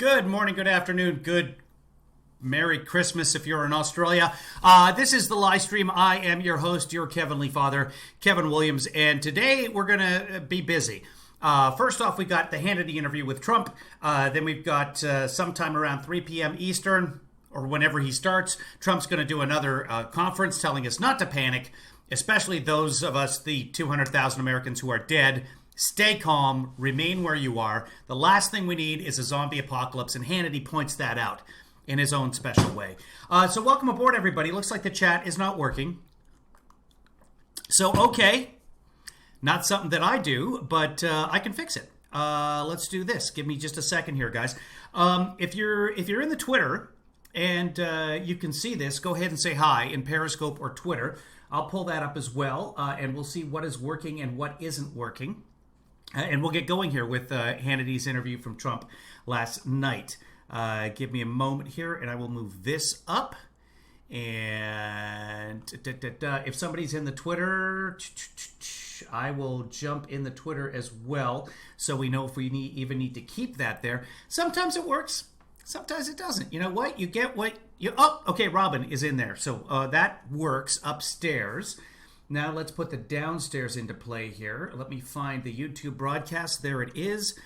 Good morning, good afternoon, good Merry Christmas if you're in Australia. This is the Livestream. I am your host, your KevinlyFather, Kevin Williams, and today we're going to be busy. First off, we got the Hannity interview with Trump. Then we've got sometime around 3 p.m. Eastern, or whenever he starts, Trump's going to do another conference telling us not to panic, especially those of us, the 200,000 Americans who are dead. Stay calm, remain where you are. The last thing we need is a zombie apocalypse, and Hannity points that out in his own special way. So welcome aboard, everybody. Looks like the chat is not working. So, okay. Not something that I do, but I can fix it. Let's do this. Give me just a second here, guys. If you're in the Twitter and you can see this, go ahead and say hi in Periscope or Twitter. I'll pull that up as well, and we'll see what is working and what isn't working. And we'll get going here with Hannity's interview from Trump last night. Give me a moment here, and I will move this up. And if somebody's in the Twitter, I will jump in the Twitter as well, so we know if we even need to keep that there. Sometimes it works. Sometimes it doesn't. You know what? You get what you... Oh, okay, Robin is in there. So that works upstairs. Now let's put the downstairs into play here. Let me find the YouTube broadcast. There it is.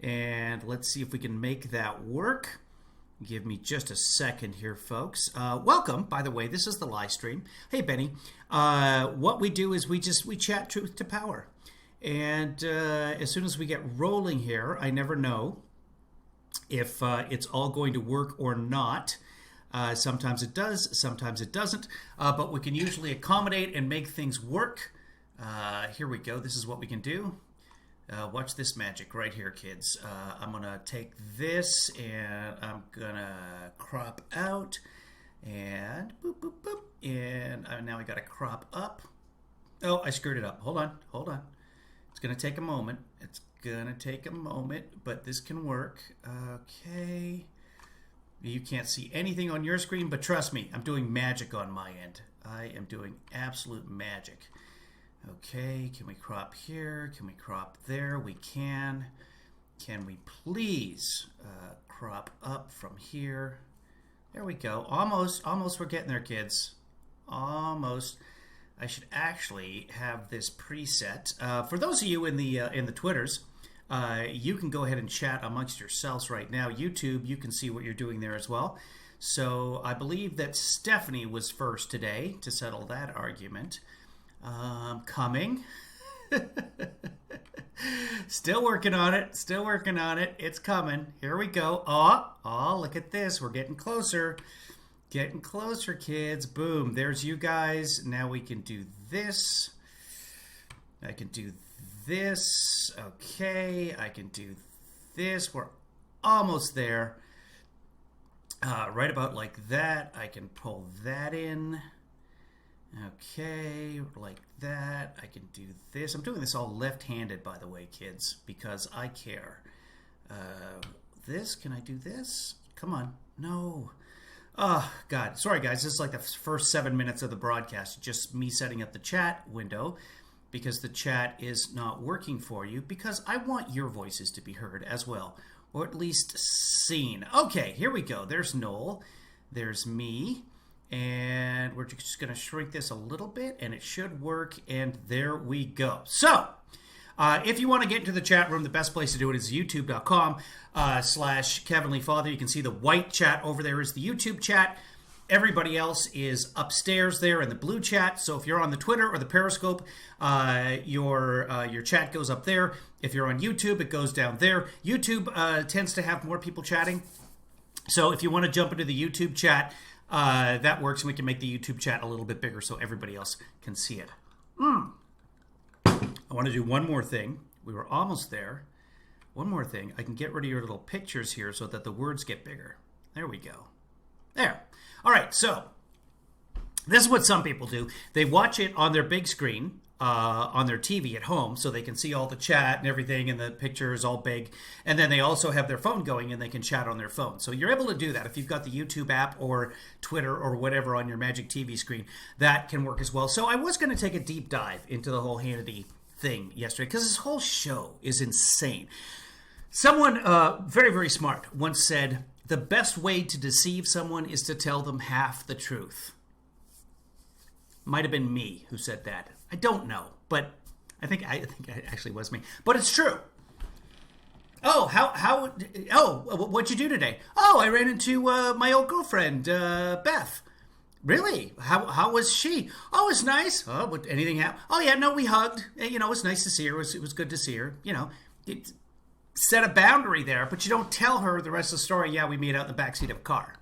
And let's see if we can make that work. Give me just a second here, folks. Welcome, by the way. This is the live stream. Hey, Benny. What we do is we chat truth to power. And as soon as we get rolling here, I never know if it's all going to work or not. Sometimes it does, sometimes it doesn't, but we can usually accommodate and make things work. Here we go. This is what we can do. Watch this magic right here, kids. I'm going to take this and I'm going to crop out and boop, boop, boop. And now I got to crop up. Oh, I screwed it up. Hold on. It's going to take a moment. But this can work. Okay. You can't see anything on your screen, but trust me, I'm doing magic on my end. I am doing absolute magic. Okay, can we crop here? Can we crop there? We can. Can we please crop up from here? There we go. Almost we're getting there, kids. Almost. I should actually have this preset. For those of you in the Twitters, you can go ahead and chat amongst yourselves right now. YouTube, you can see what you're doing there as well. So I believe that Stephanie was first today to settle that argument. Coming. Still working on it. It's coming. Here we go. Oh, look at this. We're getting closer. Getting closer, kids. Boom. There's you guys. Now we can do this. I can do this. Okay, I can do this. We're almost there. Right about like that. I can pull that in. Okay, like that. I can do this. I'm doing this all left-handed, by the way, kids, because I care. This, can I do this? Come on. No. Oh, God. Sorry, guys. This is like the first 7 minutes of the broadcast. Just me setting up the chat window, because the chat is not working for you, because I want your voices to be heard as well, or at least seen. Okay, here we go. There's Noel. There's me. And we're just going to shrink this a little bit, and it should work, and there we go. So, if you want to get into the chat room, the best place to do it is youtube.com/KevinlyFather. You can see the white chat over there is the YouTube chat. Everybody else is upstairs there in the blue chat. So if you're on the Twitter or the Periscope, your chat goes up there. If you're on YouTube, it goes down there. YouTube tends to have more people chatting. So if you want to jump into the YouTube chat, that works, and we can make the YouTube chat a little bit bigger so everybody else can see it. I want to do one more thing. We were almost there. One more thing. I can get rid of your little pictures here so that the words get bigger. There we go. There. All right, so this is what some people do. They watch it on their big screen, on their TV at home, so they can see all the chat and everything, and the picture is all big. And then they also have their phone going, and they can chat on their phone. So you're able to do that if you've got the YouTube app or Twitter or whatever on your Magic TV screen. That can work as well. So I was going to take a deep dive into the whole Hannity thing yesterday, because this whole show is insane. Someone very, very smart once said, the best way to deceive someone is to tell them half the truth. Might have been me who said that. I don't know, but I think it actually was me. But it's true. Oh, what'd you do today? Oh, I ran into my old girlfriend, Beth. Really? How was she? Oh, it's nice. Oh, what, anything happen? Oh, yeah, no, we hugged. You know, it was nice to see her. It was good to see her. You know, it set a boundary there, but you don't tell her the rest of the story. Yeah, we meet out in the backseat of a car.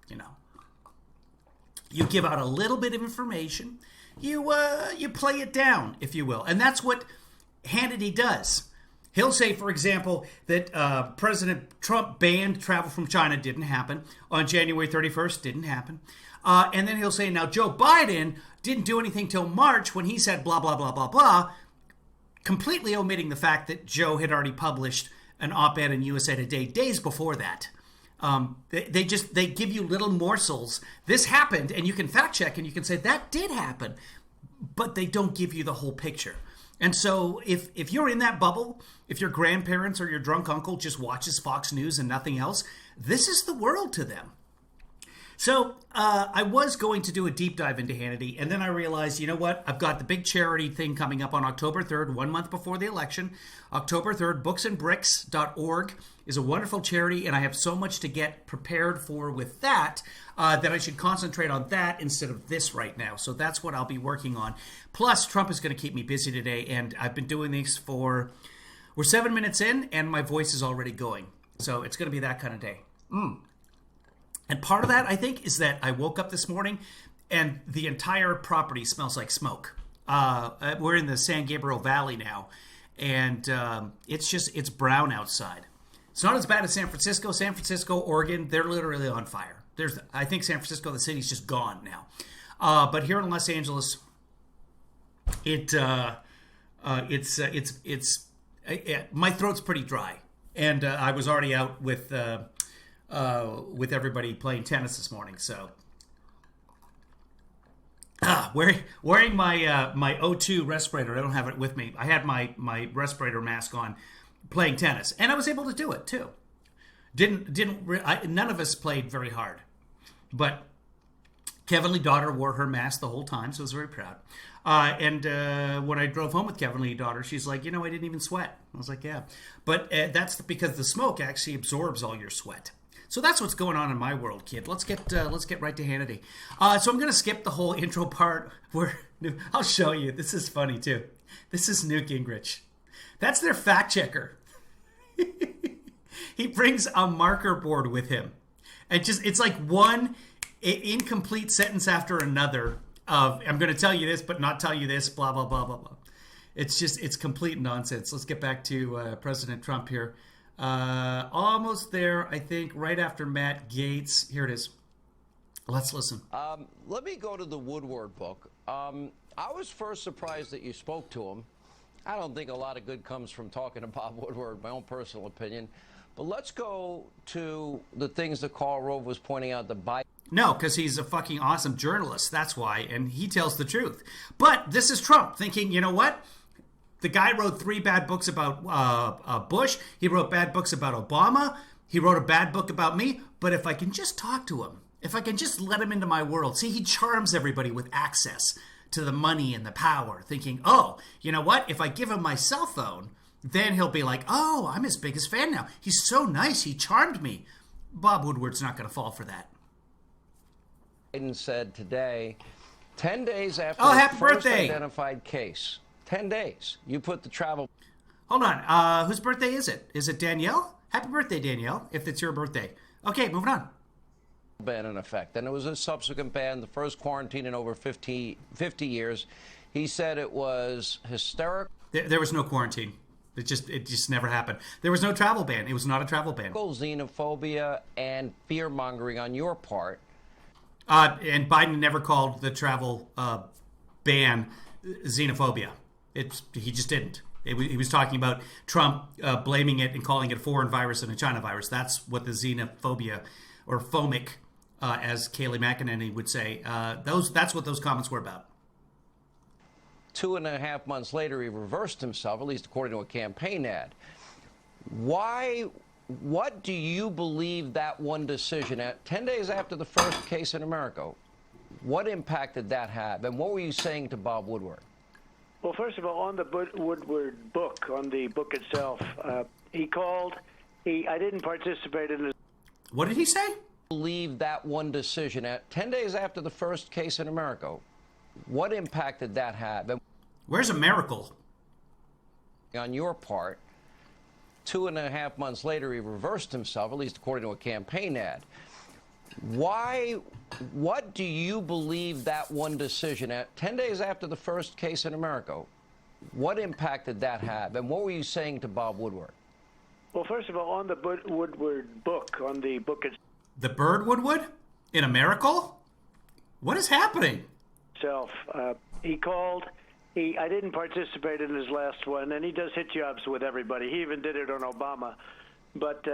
You know, you give out a little bit of information. You play it down, if you will, and that's what Hannity does. He'll say, for example, that President Trump banned travel from China. Didn't happen. On January 31st, didn't happen. And then he'll say, now Joe Biden didn't do anything till March when he said blah, blah, blah, blah, blah, completely omitting the fact that Joe had already published an op-ed in USA Today days before that. They give you little morsels. This happened, and you can fact check, and you can say, that did happen. But they don't give you the whole picture. And so if you're in that bubble, if your grandparents or your drunk uncle just watches Fox News and nothing else, this is the world to them. So I was going to do a deep dive into Hannity, and then I realized, you know what? I've got the big charity thing coming up on October 3rd, 1 month before the election. October 3rd, booksandbricks.org is a wonderful charity, and I have so much to get prepared for with that that I should concentrate on that instead of this right now. So that's what I'll be working on. Plus, Trump is going to keep me busy today, and I've been doing this we're 7 minutes in, and my voice is already going. So it's going to be that kind of day. And part of that, I think, is that I woke up this morning and the entire property smells like smoke. We're in the San Gabriel Valley now, and it's brown outside. It's not as bad as San Francisco. San Francisco, Oregon, they're literally on fire. I think San Francisco, the city's just gone now. But here in Los Angeles, my throat's pretty dry, and I was already out with everybody playing tennis this morning. So wearing my O2 respirator. I don't have it with me. I had my respirator mask on playing tennis, and I was able to do it too. None of us played very hard, but Kevinly daughter wore her mask the whole time, so I was very proud. And when I drove home with Kevinly daughter, she's like, I didn't even sweat. I was like, yeah, but that's because the smoke actually absorbs all your sweat. So that's what's going on in my world, kid. Let's get right to Hannity. So I'm going to skip the whole intro part where I'll show you. This is funny too. This is Newt Gingrich. That's their fact checker. He brings a marker board with him, and it's like one incomplete sentence after another of I'm going to tell you this, but not tell you this. Blah blah blah blah blah. It's complete nonsense. Let's get back to President Trump here. Almost there, I think, right after Matt Gaetz. Here it is. Let's listen. Let me go to the Woodward book. I was first surprised that you spoke to him. I don't think a lot of good comes from talking to Bob Woodward, my own personal opinion. But let's go to the things that Karl Rove was pointing out. No, because he's a fucking awesome journalist. That's why. And he tells the truth. But this is Trump thinking, you know what? The guy wrote 3 bad books about Bush. He wrote bad books about Obama. He wrote a bad book about me. But if I can just talk to him, if I can just let him into my world. See, he charms everybody with access to the money and the power, thinking, oh, you know what? If I give him my cell phone, then he'll be like, oh, I'm his biggest fan now. He's so nice. He charmed me. Bob Woodward's not going to fall for that. Biden said today, 10 days after happy the first birthday. Identified case. 10 days. You put the travel... Hold on. Whose birthday is it? Is it Danielle? Happy birthday, Danielle, if it's your birthday. Okay, moving on. Ban in effect. And it was a subsequent ban, the first quarantine in over 50 years. He said it was hysterical. There was no quarantine. It just never happened. There was no travel ban. It was not a travel ban. Xenophobia and fear-mongering on your part. And Biden never called the travel ban xenophobia. He just didn't. He was talking about Trump blaming it and calling it a foreign virus and a China virus. That's what the xenophobia or phomic, as Kayleigh McEnany would say, that's what those comments were about. 2.5 months later, he reversed himself, at least according to a campaign ad. What do you believe that one decision, at 10 days after the first case in America, what impact did that have? And what were you saying to Bob Woodward? Well, first of all, on the Woodward book, on the book itself, he called. I didn't participate in his. What did he say? Believe that one decision, at 10 days after the first case in America, what impact did that have? And where's a miracle? On your part, 2.5 months later, he reversed himself, at least according to a campaign ad. What do you believe that one decision, at 10 days after the first case in America, what impact did that have? And what were you saying to Bob Woodward? Well, first of all, on the Woodward book, on the book itself. The bird Woodward? In a miracle? What is happening? He called. I didn't participate in his last one, and he does hit jobs with everybody. He even did it on Obama. But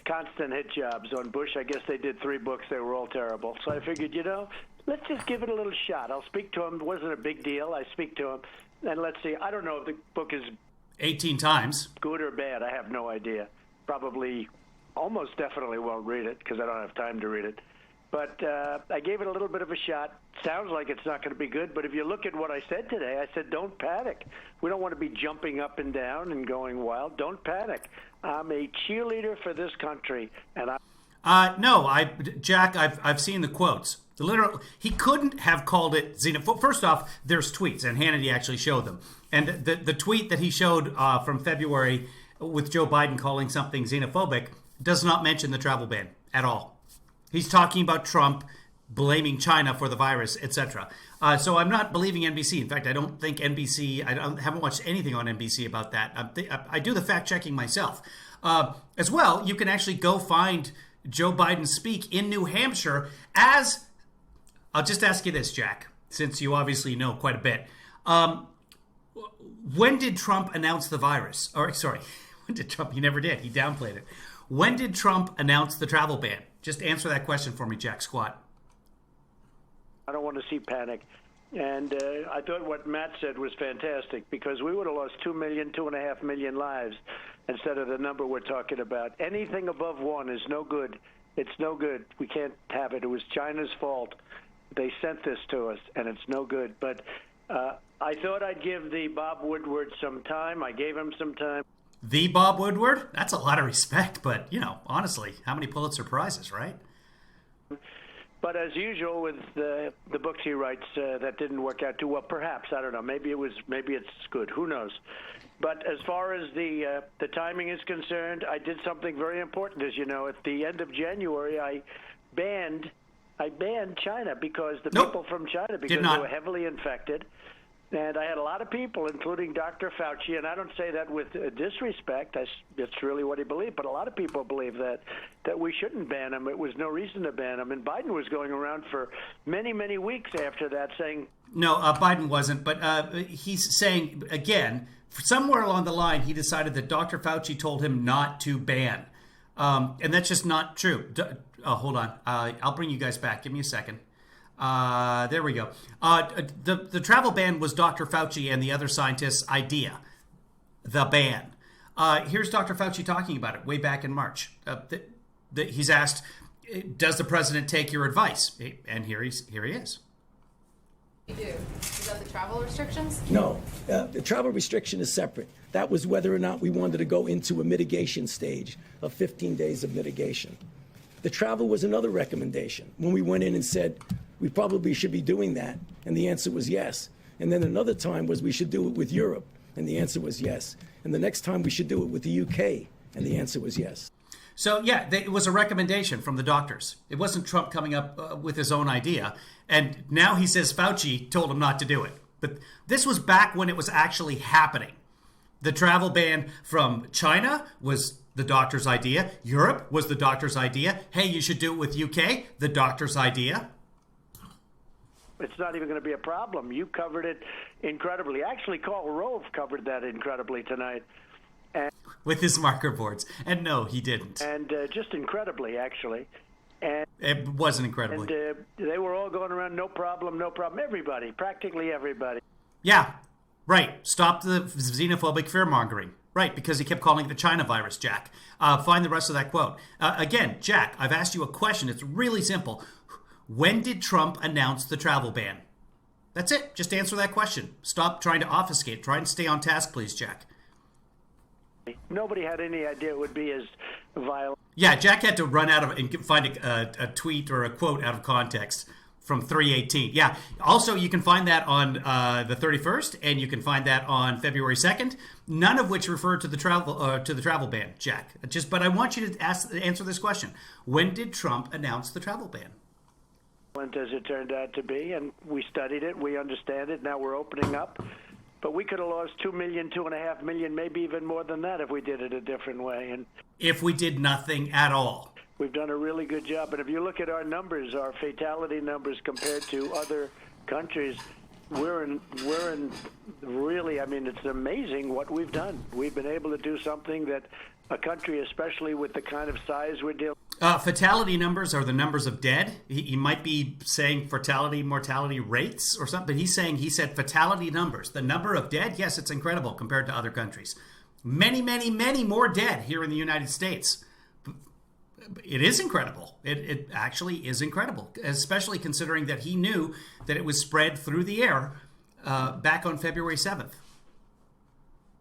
constant hit jobs on Bush. I guess they did 3 books. They were all terrible. So I figured, let's just give it a little shot. I'll speak to him. It wasn't a big deal. I speak to him, and let's see. I don't know if the book is 18 times. Good or bad. I have no idea. Probably, almost definitely won't read it because I don't have time to read it. But I gave it a little bit of a shot. Sounds like it's not going to be good, but if you look at what I said today, I said, don't panic. We don't want to be jumping up and down and going wild. Don't panic. I'm a cheerleader for this country, and Jack, I've seen the quotes. He couldn't have called it xenophobic. First off, there's tweets, and Hannity actually showed them. And the tweet that he showed from February with Joe Biden calling something xenophobic does not mention the travel ban at all. He's talking about Trump blaming China for the virus, etc. So I'm not believing NBC. In fact, I don't think NBC. Haven't watched anything on NBC about that. I do the fact checking myself. As well, you can actually go find Joe Biden speak in New Hampshire as. I'll just ask you this, Jack, since you obviously know quite a bit. When did Trump announce the virus? Or sorry, when did Trump? He never did. He downplayed it. When did Trump announce the travel ban? Just answer that question for me, Jack Squat. I don't want to see panic. And I thought what Matt said was fantastic because we would have lost 2 million, 2.5 million lives instead of the number we're talking about. Anything above 1 is no good. It's no good. We can't have it. It was China's fault. They sent this to us, and it's no good. But I thought I'd give the Bob Woodward some time. I gave him some time. The Bob Woodward? That's a lot of respect, but, honestly, how many Pulitzer Prizes, right? But as usual with the books he writes, that didn't work out too well. Perhaps, I don't know. Maybe it's good. Who knows? But as far as the timing is concerned, I did something very important. As you know, at the end of January, I banned China because the people from China, because they were heavily infected. And I had a lot of people, including Dr. Fauci, and I don't say that with disrespect. That's really what he believed. But a lot of people believe that we shouldn't ban him. It was no reason to ban him. And Biden was going around for many, many weeks after that saying... No, Biden wasn't. But he's saying, again, somewhere along the line, he decided that Dr. Fauci told him not to ban. And that's just not true. Hold on. I'll bring you guys back. Give me a second. There we go. The travel ban was Dr. Fauci and the other scientists' idea. The ban. Here's Dr. Fauci talking about it way back in March. He's asked, "Does the president take your advice?" And here he is. You do. Is that the travel restrictions? No, the travel restriction is separate. That was whether or not we wanted to go into a mitigation stage of 15 days of mitigation. The travel was another recommendation when we went in and said we probably should be doing that, and the answer was yes. And then another time was we should do it with Europe, and the answer was yes. And the next time we should do it with the UK, and the answer was yes. So, yeah, it was a recommendation from the doctors. It wasn't Trump coming up with his own idea. And now he says Fauci told him not to do it. But this was back when it was actually happening. The travel ban from China was the doctor's idea. Europe was the doctor's idea. Hey, you should do it with UK, the doctor's idea. It's not even going to be a problem. You covered it incredibly. Actually, Karl Rove covered that incredibly tonight. With his marker boards. And no, he didn't. And just incredibly, actually. And it wasn't incredibly. And they were all going around, no problem, no problem. Everybody, practically everybody. Yeah, right. Stop the xenophobic fear-mongering. Right, because he kept calling it the China virus, Jack. Find the rest of that quote. Again, Jack, I've asked you a question. It's really simple. When did Trump announce the travel ban? That's it. Just answer that question. Stop trying to obfuscate. Try and stay on task, please, Jack. Nobody had any idea it would be as violent. Yeah, Jack had to run out of and find a tweet or a quote out of context from 3/18. Yeah. Also, you can find that on the 31st, and you can find that on February 2nd. None of which refer to the travel ban, Jack. But I want you to answer this question: when did Trump announce the travel ban? As it turned out to be, and we studied it, we understand it. Now we're opening up, but we could have lost 2 million, 2.5 million, maybe even more than that if we did it a different way. And if we did nothing at all. We've done a really good job. And if you look at our numbers, our fatality numbers compared to other countries, we're in really, I mean, it's amazing what we've done. We've been able to do something that a country, especially with the kind of size we're dealing with. Fatality numbers are the numbers of dead. He might be saying mortality rates or something. But he said fatality numbers. The number of dead, yes, it's incredible compared to other countries. Many, many, many more dead here in the United States. It is incredible. It actually is incredible, especially considering that he knew that it was spread through the air back on February 7th.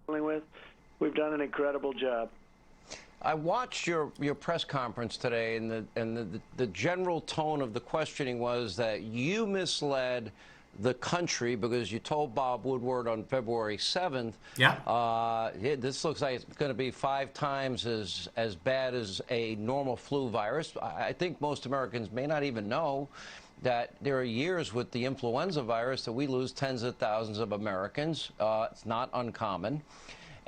We've done an incredible job. I watched your press conference today, and the general tone of the questioning was that you misled the country because you told Bob Woodward on February 7th, this looks like it's going to be 5 times as bad as a normal flu virus. I think most Americans may not even know that there are years with the influenza virus that we lose tens of thousands of Americans. It's not uncommon.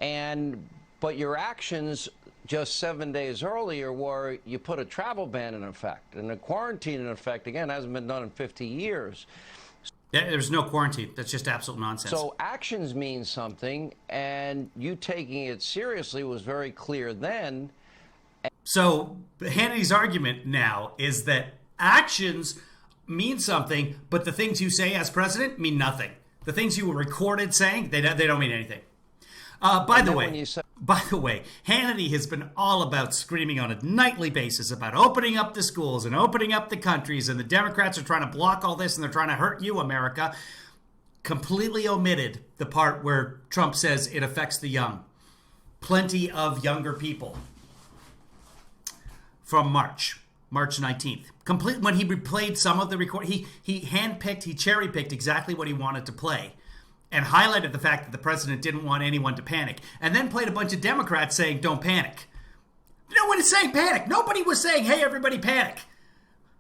But your actions just 7 days earlier were you put a travel ban in effect, and a quarantine in effect, again, hasn't been done in 50 years. Yeah, there's no quarantine. That's just absolute nonsense. So actions mean something, and you taking it seriously was very clear then. So Hannity's argument now is that actions mean something, but the things you say as president mean nothing. The things you were recorded saying, they don't mean anything. By the way, Hannity has been all about screaming on a nightly basis about opening up the schools and opening up the countries, and the Democrats are trying to block all this and they're trying to hurt you, America. Completely omitted the part where Trump says it affects the young. Plenty of younger people. From March 19th. When he replayed some of the record, he cherry-picked exactly what he wanted to play. And highlighted the fact that the president didn't want anyone to panic. And then played a bunch of Democrats saying, don't panic. No one is saying panic. Nobody was saying, hey, everybody panic.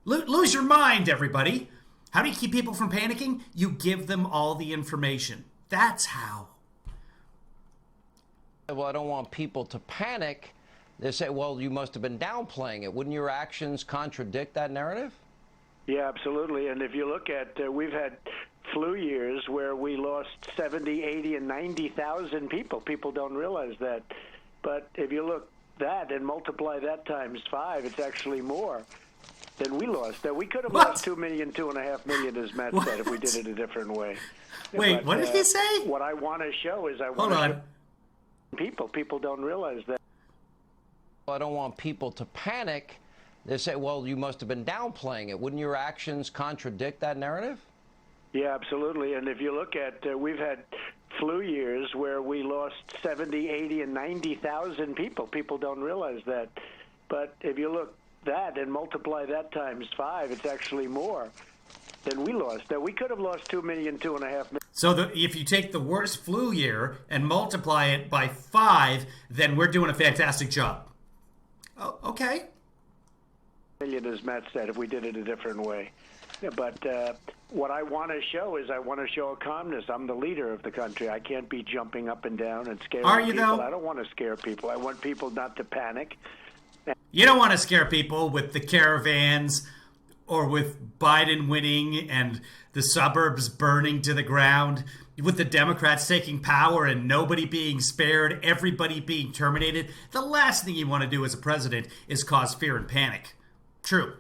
Lose your mind, everybody. How do you keep people from panicking? You give them all the information. That's how. Well, I don't want people to panic. They say, well, you must have been downplaying it. Wouldn't your actions contradict that narrative? Yeah, absolutely. And if you look at, we've had flu years where we lost 70, 80, and 90,000 people. People don't realize that. But if you look that and multiply that times 5, it's actually more than we lost. That we could have lost 2 million, 2.5 million, as Matt said, if we did it a different way. Wait, but, what did he say? What I want to show is people don't realize that. Well, I don't want people to panic. They say, well, you must have been downplaying it. Wouldn't your actions contradict that narrative? Yeah, absolutely. And if you look at, we've had flu years where we lost 70, 80, and 90,000 people. People don't realize that. But if you look that and multiply that times 5, it's actually more than we lost. That we could have lost 2 million, 2.5 million. So if you take the worst flu year and multiply it by 5, then we're doing a fantastic job. Oh, okay. Million, as Matt said, if we did it a different way. But what I want to show is I want to show a calmness. I'm the leader of the country. I can't be jumping up and down and scaring people. Are you, though? I don't want to scare people. I want people not to panic. You don't want to scare people with the caravans or with Biden winning and the suburbs burning to the ground, with the Democrats taking power and nobody being spared, everybody being terminated. The last thing you want to do as a president is cause fear and panic. True.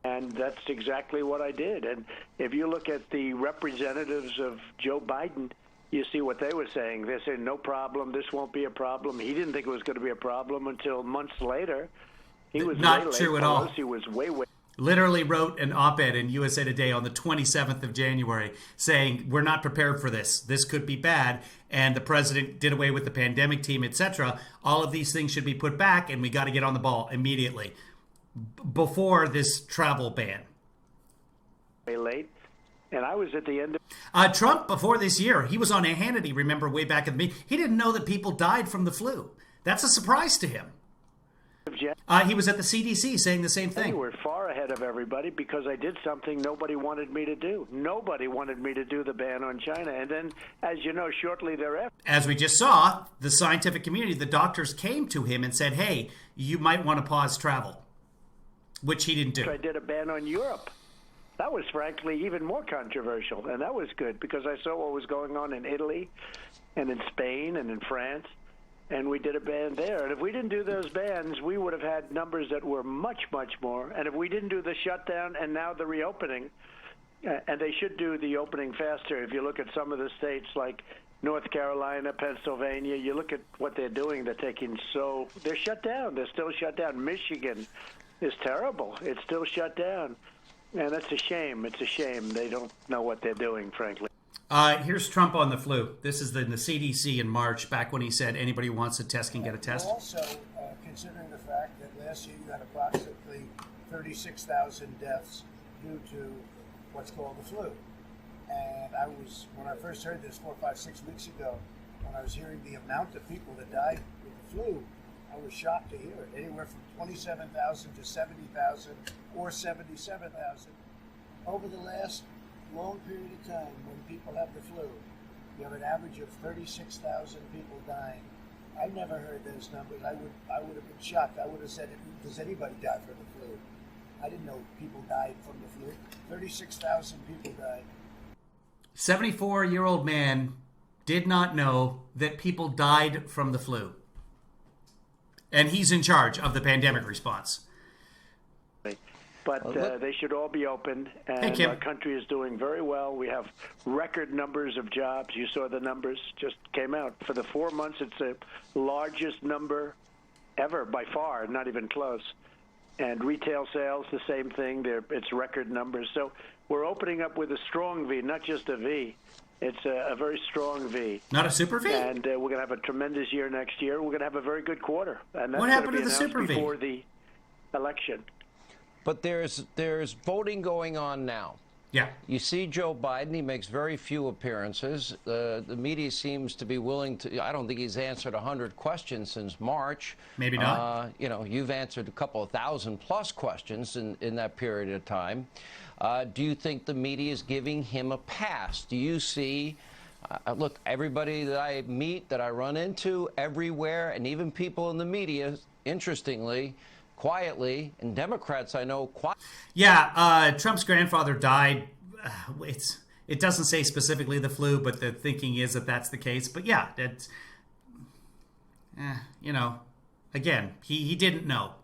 And that's exactly what I did. And if you look at the representatives of Joe Biden, you see what they were saying. They're saying, no problem, this won't be a problem. He didn't think it was going to be a problem until months later. He was not way true late. at all. Pelosi was way. Literally wrote an op-ed in USA Today on the 27th of January saying, we're not prepared for this. This could be bad. And the president did away with the pandemic team, etc. All of these things should be put back, and we got to get on the ball immediately before this travel ban. Way late. And I was at the end of... Trump, before this year, he was on a Hannity, remember, way back at the meeting. He didn't know that people died from the flu. That's a surprise to him. He was at the CDC saying the same thing. We're far ahead of everybody because I did something nobody wanted me to do. Nobody wanted me to do the ban on China. And then, as you know, shortly thereafter... As we just saw, the scientific community, the doctors came to him and said, hey, you might want to pause travel, which he didn't do. I did a ban on Europe. That was, frankly, even more controversial. And that was good because I saw what was going on in Italy and in Spain and in France. And we did a ban there. And if we didn't do those bans, we would have had numbers that were much, much more. And if we didn't do the shutdown and now the reopening, and they should do the opening faster. If you look at some of the states like North Carolina, Pennsylvania, you look at what they're doing. They're shut down. They're still shut down. Michigan is terrible. It's still shut down. And that's a shame. It's a shame. They don't know what they're doing, frankly. Here's Trump on the flu. This is the CDC in March, back when he said anybody who wants a test can get a test. Also, considering the fact that last year you had approximately 36,000 deaths due to what's called the flu. And when I first heard this 4, 5, 6 weeks ago, when I was hearing the amount of people that died with the flu, I was shocked to hear it. Anywhere from 27,000 to 70,000 or 77,000. Over the last long period of time, when people have the flu, you have an average of 36,000 people dying. I never heard those numbers. I would have been shocked. I would have said, does anybody die from the flu? I didn't know people died from the flu. 36,000 people died. 74-year-old man did not know that people died from the flu. And he's in charge of the pandemic response. But they should all be open, and our country is doing very well. We have record numbers of jobs. You saw the numbers just came out. For the 4 months, it's the largest number ever by far, not even close. And retail sales, the same thing. It's record numbers. So we're opening up with a strong V, not just a V. It's a very strong V. Not a super V? And we're going to have a tremendous year next year. We're going to have a very good quarter. And that's what happened to the super V? Before the election. But there's voting going on now. Yeah. You see Joe Biden, he makes very few appearances. The media seems to be willing to, I don't think he's answered 100 questions since March. Maybe not. You've answered a couple of thousand plus questions in that period of time. Do you think the media is giving him a pass? Do you see, look, everybody that I meet, that I run into everywhere, and even people in the media, interestingly, quietly, and Democrats I know Trump's grandfather died. It doesn't say specifically the flu, but the thinking is that that's the case. But yeah, it's, again, he didn't know.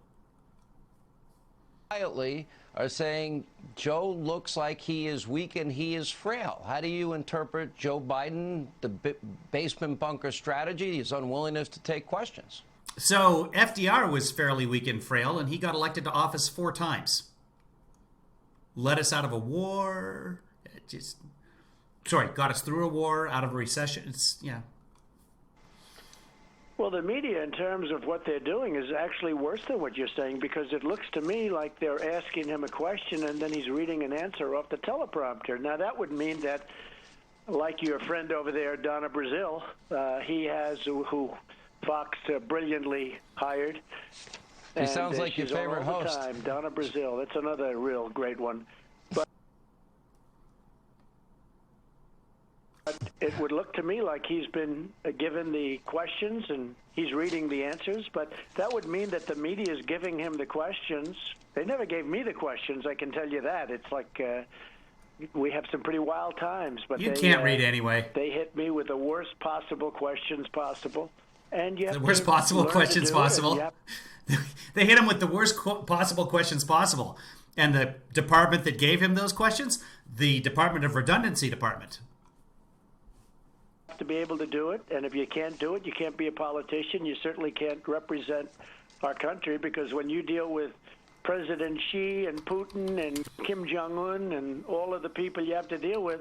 Quietly are saying Joe looks like he is weak and he is frail. How do you interpret Joe Biden, the basement bunker strategy, his unwillingness to take questions? So FDR was fairly weak and frail, and he got elected to office 4 times. Led us out of a war. Got us through a war, out of a recession. Well, the media, in terms of what they're doing, is actually worse than what you're saying, because it looks to me like they're asking him a question and then he's reading an answer off the teleprompter. Now, that would mean that, like your friend over there, Donna Brazile, he has who Fox brilliantly hired. He sounds like your favorite host. Time. Donna Brazile. That's another real great one. But it would look to me like he's been given the questions and he's reading the answers. But that would mean that the media is giving him the questions. They never gave me the questions, I can tell you that. It's like we have some pretty wild times. But you can't read anyway. They hit me with the worst possible questions possible. And you have the worst possible questions possible. They hit him with the worst possible questions possible. And the department that gave him those questions, the Department of Redundancy Department. have to be able to do it. And if you can't do it, you can't be a politician. You certainly can't represent our country, because when you deal with President Xi and Putin and Kim Jong-un and all of the people you have to deal with,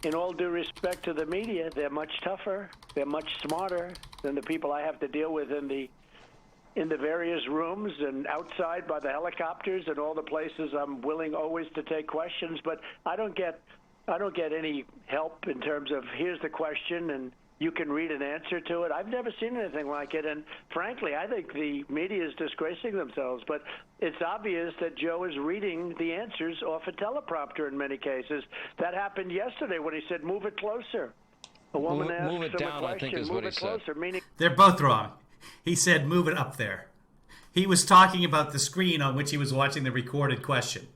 in all due respect to the media, they're much tougher, they're much smarter than the people I have to deal with in the various rooms and outside by the helicopters and all the places I'm willing always to take questions. But I don't get any help in terms of here's the question and you can read an answer to it. I've never seen anything like it, and frankly, I think the media is disgracing themselves. But it's obvious that Joe is reading the answers off a teleprompter in many cases. That happened yesterday when he said, "Move it closer." A woman asked move it him down, a question, I think is "Move what he it said. closer," meaning They're both wrong. He said, "Move it up there." He was talking about the screen on which he was watching the recorded question.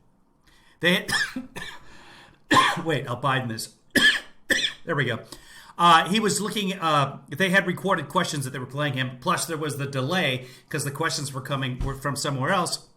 They wait, I'll Biden this. There we go. He was looking, they had recorded questions that they were playing him, plus there was the delay because the questions were from somewhere else.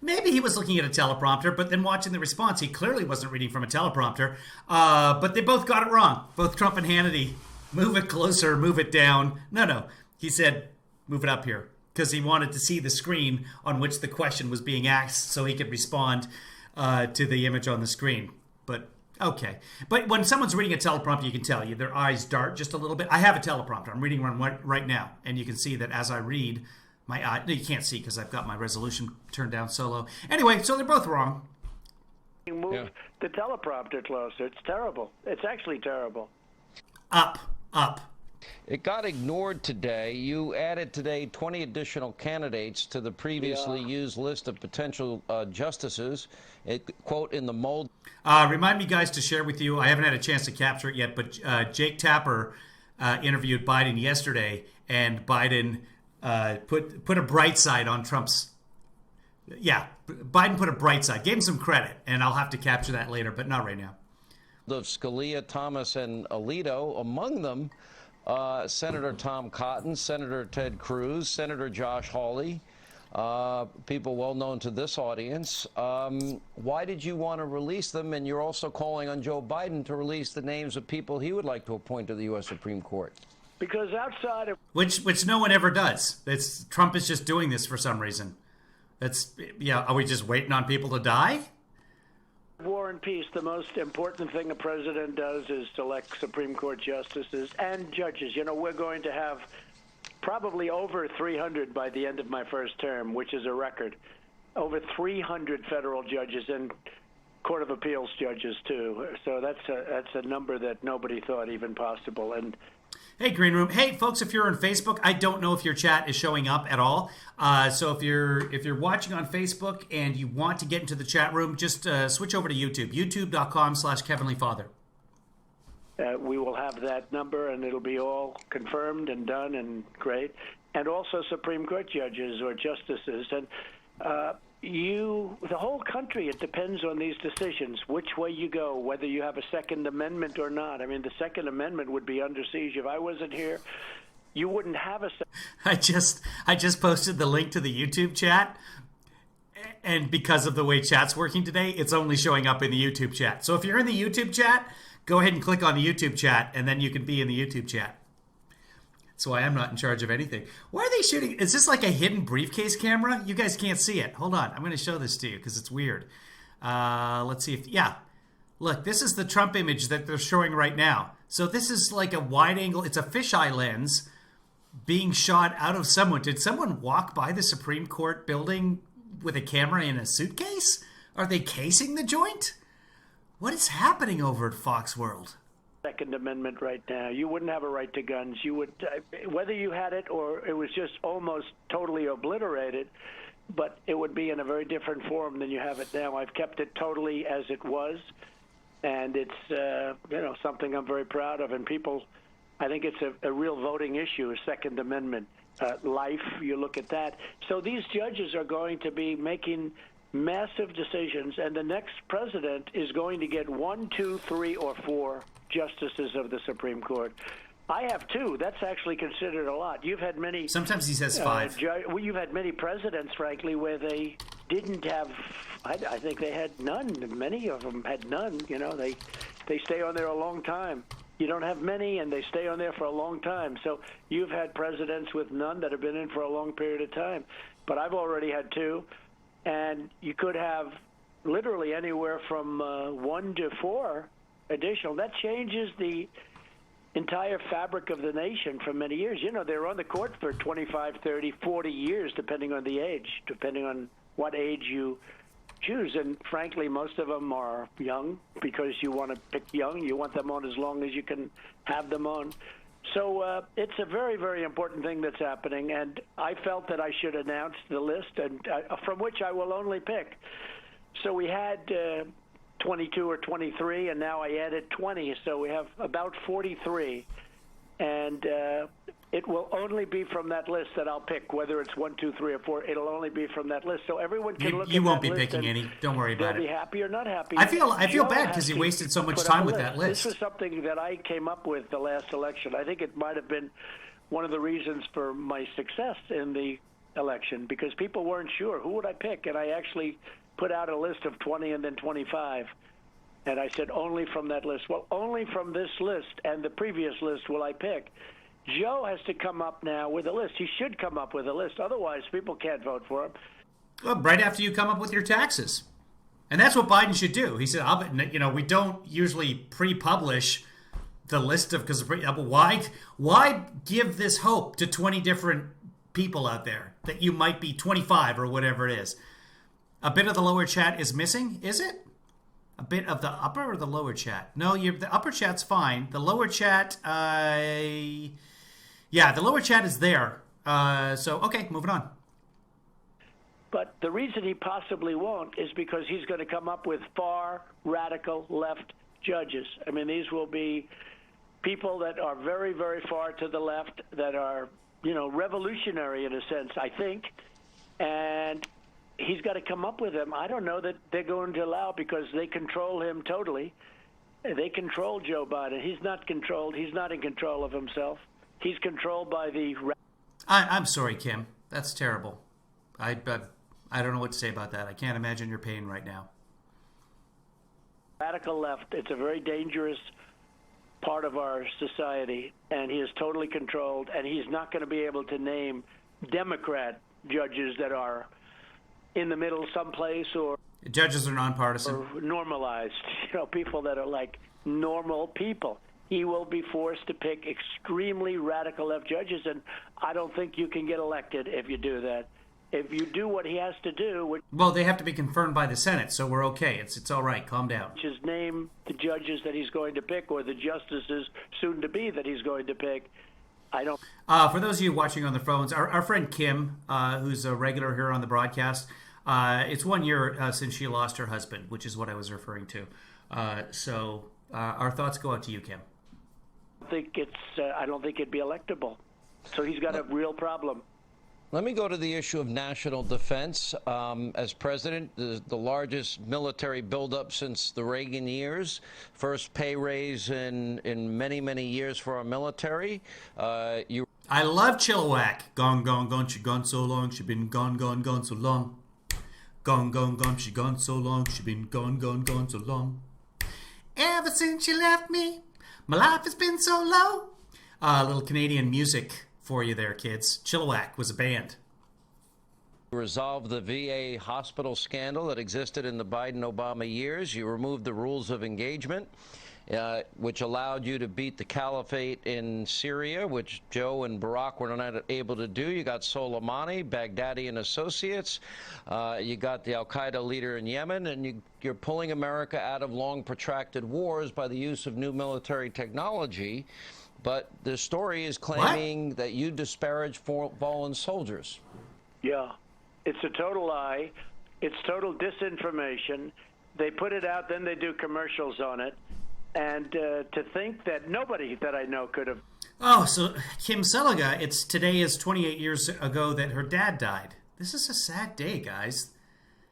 Maybe he was looking at a teleprompter, but then watching the response, he clearly wasn't reading from a teleprompter. But they both got it wrong. Both Trump and Hannity. Move it closer, move it down. No. He said, move it up here, because he wanted to see the screen on which the question was being asked so he could respond to the image on the screen. But okay. But when someone's reading a teleprompter, you can tell their eyes dart just a little bit. I have a teleprompter. I'm reading one right now. And you can see that as I read, my eye, no, you can't see because I've got my resolution turned down so low. Anyway, so they're both wrong. move the teleprompter closer. It's terrible. It's actually terrible. Up. It got ignored today. You added today 20 additional candidates to the previously used list of potential justices. Quote, in the mold. Remind me, guys, to share with you. I haven't had a chance to capture it yet, but Jake Tapper interviewed Biden yesterday, and Biden put a bright side on Trump's. Yeah, Biden put a bright side. Gave him some credit, and I'll have to capture that later, but not right now. Of Scalia, Thomas, and Alito. Among them, Senator Tom Cotton, Senator Ted Cruz, Senator Josh Hawley, people well known to this audience. Why did you want to release them? And you're also calling on Joe Biden to release the names of people he would like to appoint to the U.S. Supreme Court. Because outside of which no one ever does. Trump is just doing this for some reason. Are we just waiting on people to die? War and peace, the most important thing a president does is select Supreme Court justices and judges. You know, we're going to have probably over 300 by the end of my first term, which is a record. Over 300 federal judges and Court of Appeals judges, too. So that's a number that nobody thought even possible. And hey, Green Room. Hey, folks, if you're on Facebook, I don't know if your chat is showing up at all. So if you're watching on Facebook and you want to get into the chat room, just switch over to YouTube, youtube.com/KevinlyFather. We will have that number, and it'll be all confirmed and done and great. And also Supreme Court judges or justices. And the whole country, it depends on these decisions, which way you go, whether you have a Second Amendment or not. I mean, the Second Amendment would be under siege. If I wasn't here, you wouldn't have a I just posted the link to the YouTube chat, and because of the way chat's working today, it's only showing up in the YouTube chat. So if you're in the YouTube chat, go ahead and click on the YouTube chat, and then you can be in the YouTube chat. That's why I'm not in charge of anything. Why are they shooting? Is this like a hidden briefcase camera? You guys can't see it. Hold on. I'm going to show this to you because it's weird. Let's see if... Yeah. Look, this is the Trump image that they're showing right now. So this is like a wide angle. It's a fisheye lens being shot out of someone. Did someone walk by the Supreme Court building with a camera in a suitcase? Are they casing the joint? What is happening over at Fox World? Second Amendment right now. You wouldn't have a right to guns. You would, whether you had it or it was just almost totally obliterated, but it would be in a very different form than you have it now. I've kept it totally as it was, and it's something I'm very proud of. And people, I think it's a real voting issue, a Second Amendment. Life, you look at that. So these judges are going to be making massive decisions, and the next president is going to get 1, 2, 3, or 4 justices of the Supreme Court. I have 2. That's actually considered a lot. You've had many. Sometimes he says 5. You've had many presidents, frankly, where they didn't have. I think they had none. Many of them had none. You know, they stay on there a long time. you don't have many, and they stay on there for a long time. So you've had presidents with none that have been in for a long period of time. But I've already had 2, and you could have literally anywhere from 1 to 4 additional. That changes the entire fabric of the nation for many years. You know, they're on the court for 25, 30, 40 years, depending on the age, depending on what age you choose. And frankly, most of them are young because you want to pick young. You want them on as long as you can have them on. So it's a very, very important thing that's happening. And I felt that I should announce the list, and from which I will only pick. So we had 22 or 23, and now I added 20, so we have about 43. And it will only be from that list that I'll pick, whether it's 1, 2, 3, or 4. It'll only be from that list, so everyone can look at that list. You won't be picking any. Don't worry about it. They'll be happy or not happy. I feel bad because you wasted so much time with that list. This was something that I came up with the last election. I think it might have been one of the reasons for my success in the election, because people weren't sure who would I pick, and I actually put out a list of 20 and then 25. And I said, only from that list. Well, only from this list and the previous list will I pick. Joe has to come up now with a list. He should come up with a list. Otherwise, people can't vote for him. Well, right after you come up with your taxes. And that's what Biden should do. He said, we don't usually pre-publish the list of, because why give this hope to 20 different people out there that you might be 25 or whatever it is? A bit of the lower chat is missing, is it? A bit of the upper or the lower chat? No, the upper chat's fine. The lower chat, the lower chat is there. Okay, moving on. But the reason he possibly won't is because he's going to come up with far radical left judges. I mean, these will be people that are very, very far to the left, that are, revolutionary in a sense, I think. And he's got to come up with them. I don't know that they're going to allow, because they control him totally. They control Joe Biden. He's not controlled. He's not in control of himself. He's controlled by the... I'm sorry, Kim. That's terrible. I don't know what to say about that. I can't imagine your pain right now. Radical left. It's a very dangerous part of our society, and he is totally controlled, and he's not going to be able to name Democrat judges that are in the middle someplace, or judges are nonpartisan, or normalized, people that are like normal people. He will be forced to pick extremely radical left judges, and I don't think you can get elected if you do that. If you do what he has to do, well, they have to be confirmed by the Senate, so we're okay. It's all right. Calm down. Just name the judges that he's going to pick, or the justices soon to be that he's going to pick. I don't. For those of you watching on the phones, our friend Kim, who's a regular here on the broadcast, it's 1 year since she lost her husband, which is what I was referring to. So our thoughts go out to you, Kim. I don't think it'd be electable. So he's got a real problem. Let me go to the issue of national defense. As president, the largest military buildup since the Reagan years. First pay raise in many, many years for our military. I love Chilliwack. Gone, gone, gone, she gone so long. She been gone, gone, gone so long. Gone, gone, gone, she gone so long. She been gone, gone, gone so long. Ever since she left me, my life has been so low. A little Canadian music for you there, kids. Chilliwack was a band. Resolve the VA hospital scandal that existed in the Biden-Obama years. You removed the rules of engagement, which allowed you to beat the caliphate in Syria, which Joe and Barack were not able to do. You got Soleimani, Baghdadi and Associates. You got the al-Qaeda leader in Yemen, and you're pulling America out of long, protracted wars by the use of new military technology. But the story is claiming that you disparage fallen soldiers. Yeah, it's a total lie. It's total disinformation. They put it out, then they do commercials on it. And to think that nobody that I know could have... Oh, so Kim Seliga, today is 28 years ago that her dad died. This is a sad day, guys.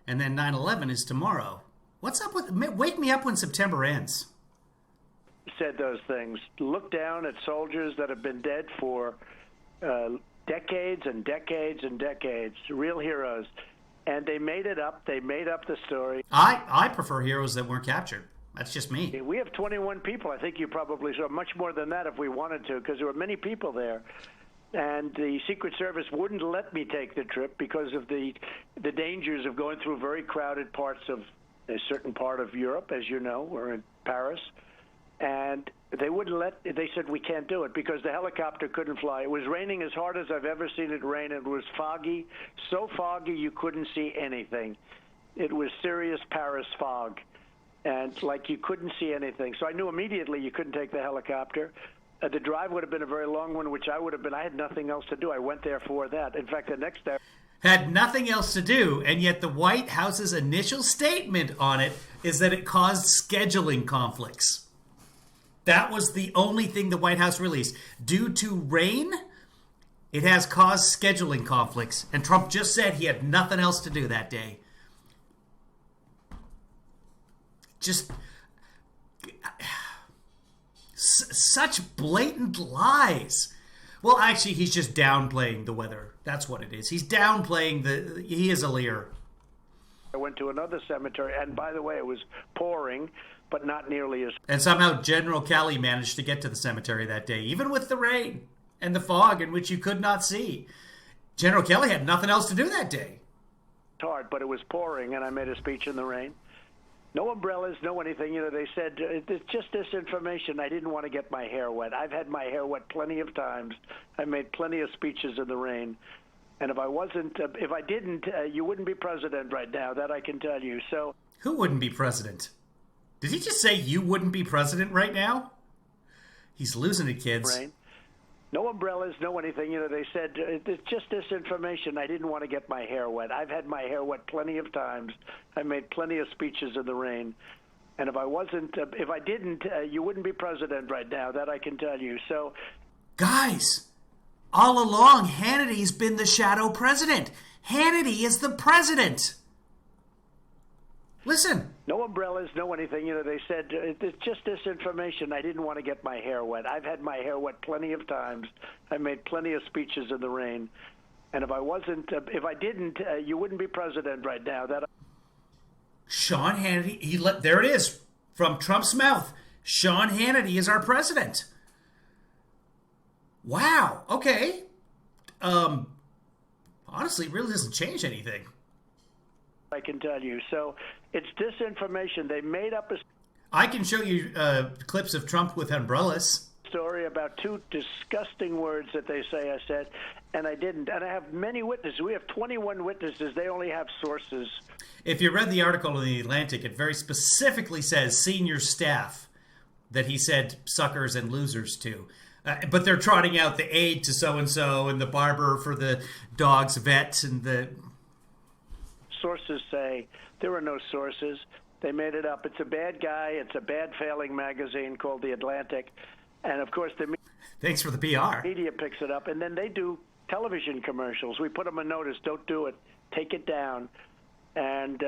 And then 9/11 is tomorrow. What's up with... Wake me up when September ends. Said those things. Look down at soldiers that have been dead for decades and decades and decades, real heroes, and they made it up. They made up the story. I prefer heroes that weren't captured. That's just me. We have 21 people. I think you probably saw much more than that if we wanted to, because there were many people there. And the Secret Service wouldn't let me take the trip because of the dangers of going through very crowded parts of a certain part of Europe, as you know, or in Paris. And they wouldn't let. They said we can't do it because the helicopter couldn't fly. It was raining as hard as I've ever seen it rain. It was foggy, so foggy you couldn't see anything. It was serious Paris fog, and like you couldn't see anything. So I knew immediately you couldn't take the helicopter. The drive would have been a very long one, which I would have been. I had nothing else to do. I went there for that. In fact, the next day. Had nothing else to do, and yet the White House's initial statement on it is that it caused scheduling conflicts. That was the only thing the White House released. Due to rain, it has caused scheduling conflicts, and Trump just said he had nothing else to do that day. Just such blatant lies. Well, actually, he's just downplaying the weather. That's what it is. He's downplaying he is a leer. I went to another cemetery, and by the way, it was pouring, but not nearly as... And somehow General Kelly managed to get to the cemetery that day, even with the rain and the fog in which you could not see. General Kelly had nothing else to do that day. Hard, but it was pouring, and I made a speech in the rain. No umbrellas, no anything. You know, they said, it's just disinformation. I didn't want to get my hair wet. I've had my hair wet plenty of times. I made plenty of speeches in the rain. And if I didn't, you wouldn't be president right now. That I can tell you. So, who wouldn't be president? Did he just say you wouldn't be president right now? He's losing it, kids. Rain. No umbrellas, no anything. You know, they said, it's just disinformation. I didn't want to get my hair wet. I've had my hair wet plenty of times. I made plenty of speeches in the rain. And if I didn't, you wouldn't be president right now. That I can tell you. So, guys, all along, Hannity's been the shadow president. Hannity is the president. Listen. No umbrellas, no anything. You know, they said, it's just disinformation. I didn't want to get my hair wet. I've had my hair wet plenty of times. I made plenty of speeches in the rain. And if I didn't, you wouldn't be president right now. Sean Hannity, there it is, from Trump's mouth. Sean Hannity is our president. Wow, okay. Honestly, it really doesn't change anything. I can tell you. So it's disinformation. They made up a... I can show you clips of Trump with umbrellas. Story about two disgusting words that they say I said, and I didn't. And I have many witnesses. We have 21 witnesses. They only have sources. If you read the article in The Atlantic, it very specifically says senior staff that he said suckers and losers to. But they're trotting out the aide to so-and-so and the barber for the dog's vet and the... Sources say there are no sources. They made it up. It's a bad guy. It's a bad failing magazine called The Atlantic. And, of course, thanks for the PR. Media picks it up, and then they do television commercials. We put them a notice, don't do it, take it down. And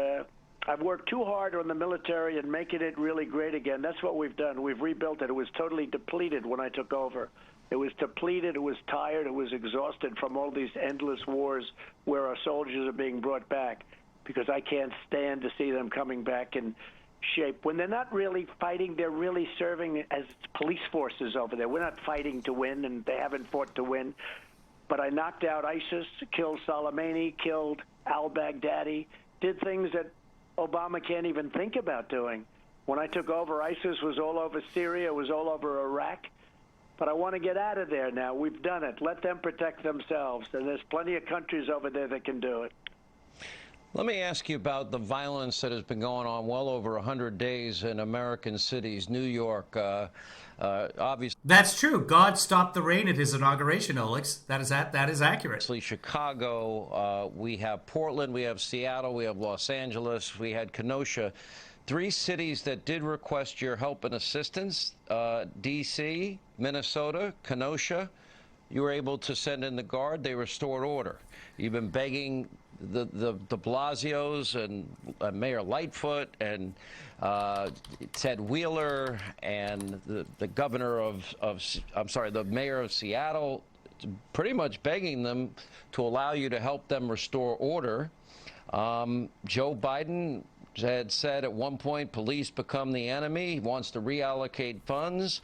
I've worked too hard on the military and making it really great again. That's what we've done. We've rebuilt it. It was totally depleted when I took over. It was depleted. It was tired. It was exhausted from all these endless wars where our soldiers are being brought back, because I can't stand to see them coming back in shape. When they're not really fighting, they're really serving as police forces over there. We're not fighting to win, and they haven't fought to win. But I knocked out ISIS, killed Soleimani, killed al-Baghdadi, did things that Obama can't even think about doing. When I took over, ISIS was all over Syria, was all over Iraq. But I want to get out of there now. We've done it. Let them protect themselves. And there's plenty of countries over there that can do it. Let me ask you about the violence that has been going on well over 100 days in American cities. New York, obviously. That's true. God stopped the rain at his inauguration, Olex. That is accurate. Chicago, we have Portland, we have Seattle, we have Los Angeles, we had Kenosha. 3 cities that did request your help and assistance, D.C., Minnesota, Kenosha. You were able to send in the Guard. They restored order. You've been begging the de Blasios and Mayor Lightfoot and Ted Wheeler and the governor the mayor of Seattle, pretty much begging them to allow you to help them restore order. Joe Biden had said at one point police become the enemy. He wants to reallocate funds.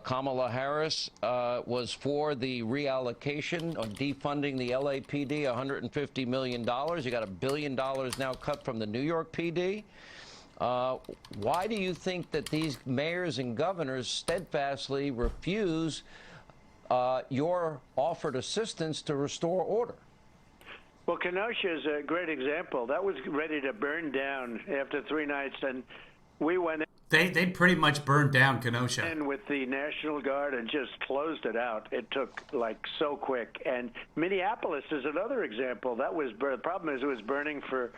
Kamala Harris was for the reallocation or defunding the LAPD, $150 million. You got $1 billion now cut from the New York PD. Why do you think that these mayors and governors steadfastly refuse your offered assistance to restore order? Well, Kenosha is a great example. That was ready to burn down after 3 nights, and we went They pretty much burned down Kenosha. in with the National Guard and just closed it out. It took, like, so quick. And Minneapolis is another example. The problem is it was burning for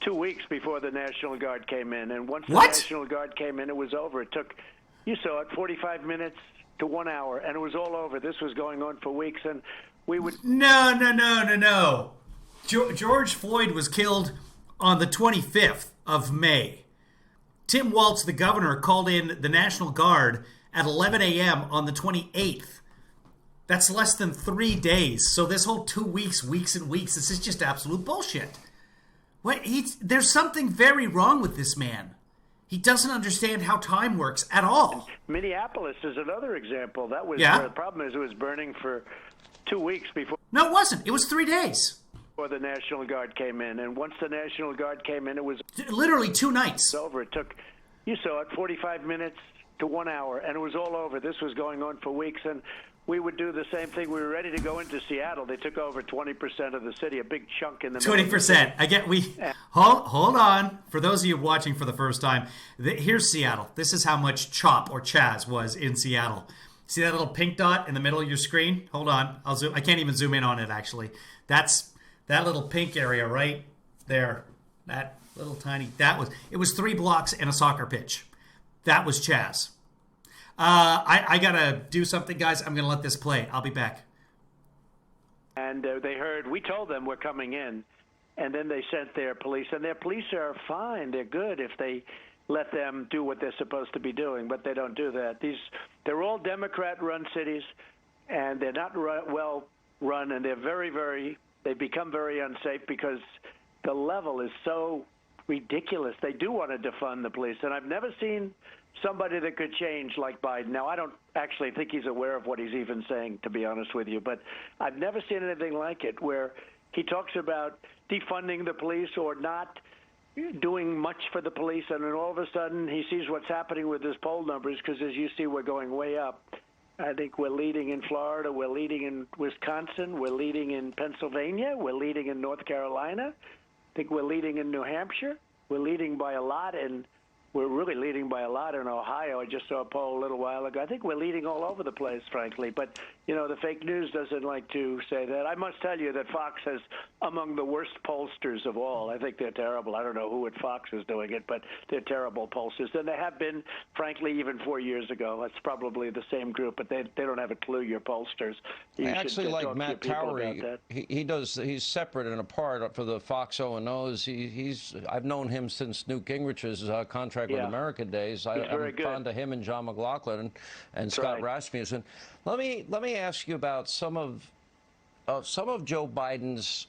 2 weeks before the National Guard came in. And once the National Guard came in, it was over. It took, you saw it, 45 minutes to 1 hour, and it was all over. This was going on for weeks, and we would... No. George Floyd was killed on the 25th of May. Tim Walz, the governor, called in the National Guard at 11 a.m. on the 28th. That's less than 3 days. So this whole 2 weeks, weeks and weeks, this is just absolute bullshit. There's something very wrong with this man. He doesn't understand how time works at all. Minneapolis is another example. That was Yeah. the problem is it was burning for 2 weeks before... No, it wasn't. It was 3 days. Before the National Guard came in. And once the National Guard came in, it was... Literally 2 nights. over. It took, you saw it, 45 minutes to 1 hour, and it was all over. This was going on for weeks, and we would do the same thing. We were ready to go into Seattle. They took over 20% of the city, a big chunk in the middle. 20%. Hold on. For those of you watching for the first time, here's Seattle. This is how much CHOP or Chaz was in Seattle. See that little pink dot in the middle of your screen? Hold on. I'll zoom. I can't even zoom in on it, actually. That's that little pink area right there. That little tiny, it was 3 blocks and a soccer pitch. That was Chaz. I gotta do something, guys. I'm gonna let this play. I'll be back. And they heard, we told them we're coming in, and then they sent their police. And their police are fine. They're good if they let them do what they're supposed to be doing, but they don't do that. They're all Democrat-run cities, and they're not well run, and they're they become very unsafe because the level is so ridiculous. They do want to defund the police, and I've never seen somebody that could change like Biden. Now, I don't actually think he's aware of what he's even saying, to be honest with you, but I've never seen anything like it where he talks about defunding the police or not doing much for the police, and then all of a sudden he sees what's happening with his poll numbers, because as you see, we're going way up. I think we're leading in Florida, we're leading in Wisconsin, we're leading in Pennsylvania, we're leading in North Carolina, I think we're leading in New Hampshire, we're leading by a lot, and we're really leading by a lot in Ohio. I just saw a poll a little while ago. I think we're leading all over the place, frankly. But, the fake news doesn't like to say that. I must tell you that Fox has among the worst pollsters of all. I think they're terrible. I don't know who at Fox is doing it, but they're terrible pollsters. And they have been, frankly, even 4 years ago. That's probably the same group, but they don't have a clue, your pollsters. I actually like Matt Towery. He's separate and apart for the Fox O&Os. I've known him since Newt Gingrich's contract with America days. I'm fond of him and John McLaughlin and Scott Rasmussen. Let me ask you about some of Joe Biden's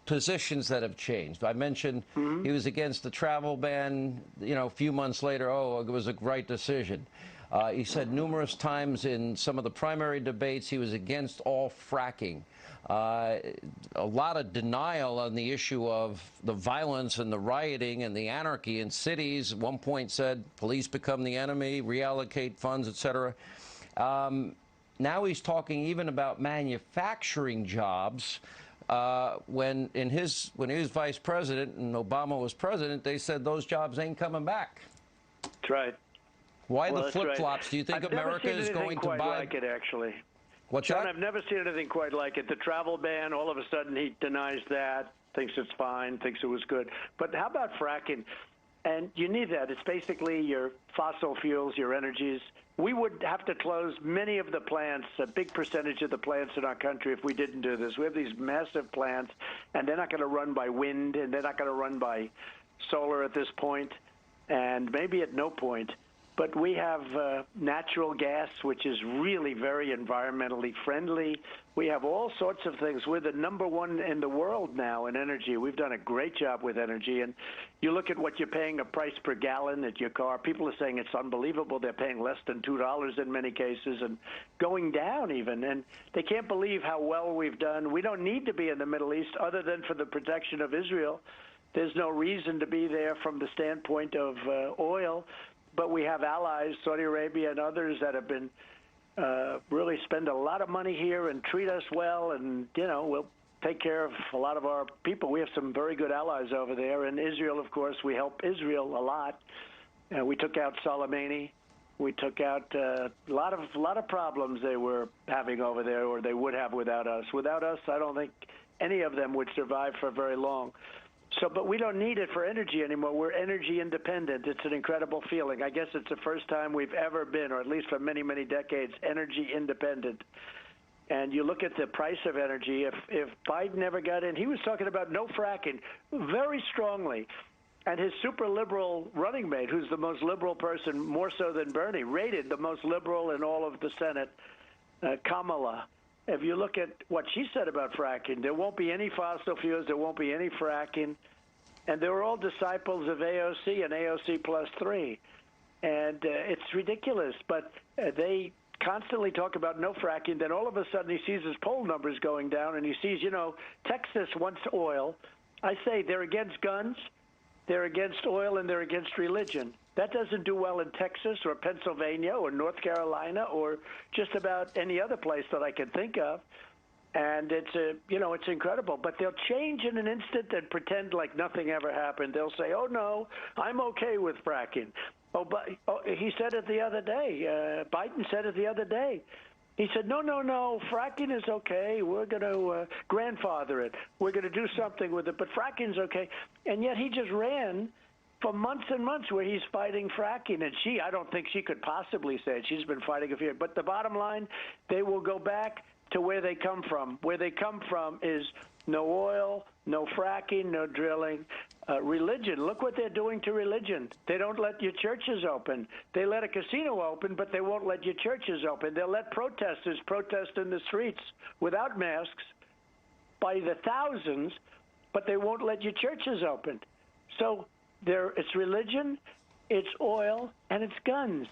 positions that have changed. I mentioned he was against the travel ban. A few months later, it was a right decision. He said numerous times in some of the primary debates he was against all fracking. A lot of denial on the issue of the violence and the rioting and the anarchy in cities. At one point said police become the enemy, reallocate funds, etc. Now he's talking even about manufacturing jobs. When he was vice president and Obama was president, they said those jobs ain't coming back. That's right. Why the flip-flops? Do you think America is going to buy? I've never seen anything quite like it, actually. What's John, that? I've never seen anything quite like it. The travel ban, all of a sudden he denies that, thinks it's fine, thinks it was good. But how about fracking? And you need that. It's basically your fossil fuels, your energies. We would have to close many of the plants, a big percentage of the plants in our country if we didn't do this. We have these massive plants, and they're not going to run by wind, and they're not going to run by solar at this point, and maybe at no point. but we have natural gas, which is really very environmentally friendly. We have all sorts of things. We're the number one in the world now in energy. We've done a great job with energy. And you look at what you're paying a price per gallon at your car. People are saying it's unbelievable. They're paying less than $2 in many cases and going down even. And they can't believe how well we've done. We don't need to be in the Middle East other than for the protection of Israel. There's no reason to be there from the standpoint of oil. But we have allies, Saudi Arabia and others, that have been really spend a lot of money here and treat us well, and we'll take care of a lot of our people. We have some very good allies over there. And Israel, of course, we help Israel a lot. We took out Soleimani. We took out a lot of problems they were having over there, or they would have without us. Without us, I don't think any of them would survive for very long. So, but we don't need it for energy anymore. We're energy independent. It's an incredible feeling. I guess it's the first time we've ever been, or at least for many, many decades, energy independent. And you look at the price of energy. If Biden ever got in, he was talking about no fracking very strongly. And his super liberal running mate, who's the most liberal person, more so than Bernie, rated the most liberal in all of the Senate, Kamala. If you look at what she said about fracking, there won't be any fossil fuels, there won't be any fracking. And they were all disciples of AOC and AOC plus 3. And it's ridiculous. But they constantly talk about no fracking. Then all of a sudden he sees his poll numbers going down, and he sees, Texas wants oil. I say they're against guns, they're against oil, and they're against religion. That doesn't do well in Texas or Pennsylvania or North Carolina or just about any other place that I can think of. And it's incredible. But they'll change in an instant and pretend like nothing ever happened. They'll say, oh, no, I'm okay with fracking. But he said it the other day. Biden said it the other day. He said, no, fracking is okay. We're going to grandfather it. We're going to do something with it. But fracking's okay. And yet he just ran for months and months where he's fighting fracking. And I don't think she could possibly say it. She's been fighting it for years. But the bottom line, they will go back to where they come from. Where they come from is no oil, no fracking, no drilling. Religion, look what they're doing to religion. They don't let your churches open. They let a casino open, but they won't let your churches open. They'll let protesters protest in the streets without masks by the thousands, but they won't let your churches open. So it's religion, it's oil, and it's guns.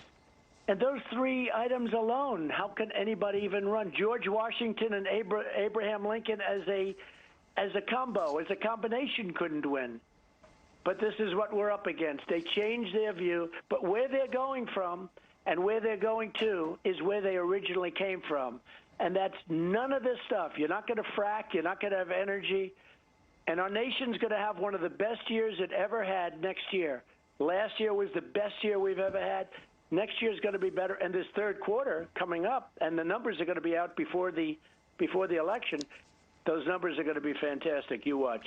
And those three items alone, how can anybody even run? George Washington and Abraham Lincoln as a combo, as a combination, couldn't win. But this is what we're up against. They changed their view, but where they're going from and where they're going to is where they originally came from. And that's none of this stuff. You're not going to frack. You're not going to have energy. And our nation's going to have one of the best years it ever had next year. Last year was the best year we've ever had. Next year is going to be better. And this third quarter coming up, and the numbers are going to be out before the election, those numbers are going to be fantastic. You watch.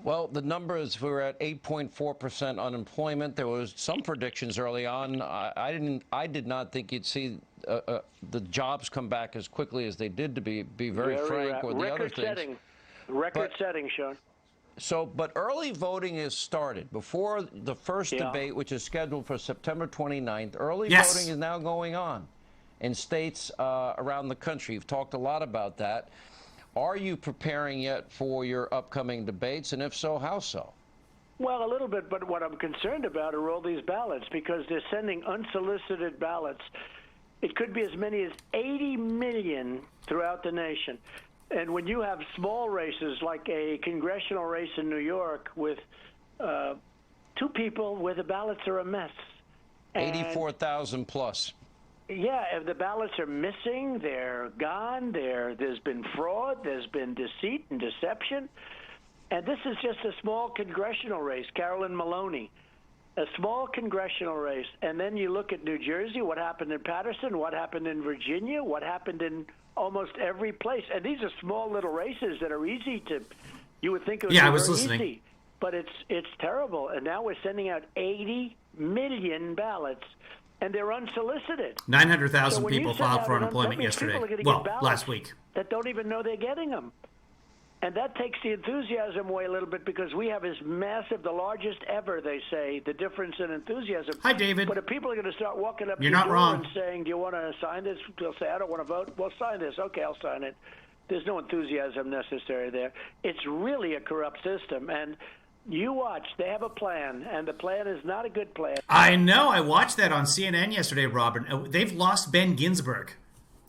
Well, the numbers were at 8.4% unemployment. There was some predictions early on. I did not think you'd see the jobs come back as quickly as they did, to be very frank, or the other things. Record setting, Sean. So, but early voting has started. Before the first debate, which is scheduled for September 29th, early voting is now going on in states around the country. You've talked a lot about that. Are you preparing yet for your upcoming debates? And if so, how so? Well, a little bit, but what I'm concerned about are all these ballots, because they're sending unsolicited ballots. It could be as many as 80 million throughout the nation. And when you have small races, like a congressional race in New York with two people where the ballots are a mess. 84,000 plus. Yeah, if the ballots are missing, they're gone, there's been fraud, there's been deceit and deception. And this is just a small congressional race, Carolyn Maloney, a small congressional race. And then you look at New Jersey, what happened in Patterson, what happened in Virginia, what happened in almost every place. And these are small little races that are easy to, you would think it would be very easy. But it's terrible. And now we're sending out 80 million ballots. And they're unsolicited. 900,000 people filed for unemployment yesterday. Well, last week. That don't even know they're getting them. And that takes the enthusiasm away a little bit because we have this massive, the largest ever, they say, the difference in enthusiasm. Hi, David. But if people are going to start walking up to You're your not door wrong. and saying, do you want to sign this? They'll say, I don't want to vote. Well, sign this. Okay, I'll sign it. There's no enthusiasm necessary there. It's really a corrupt system. And you watch, they have a plan, and the plan is not a good plan. I know. I watched that on CNN yesterday, Robin. They've lost Ben Ginsburg.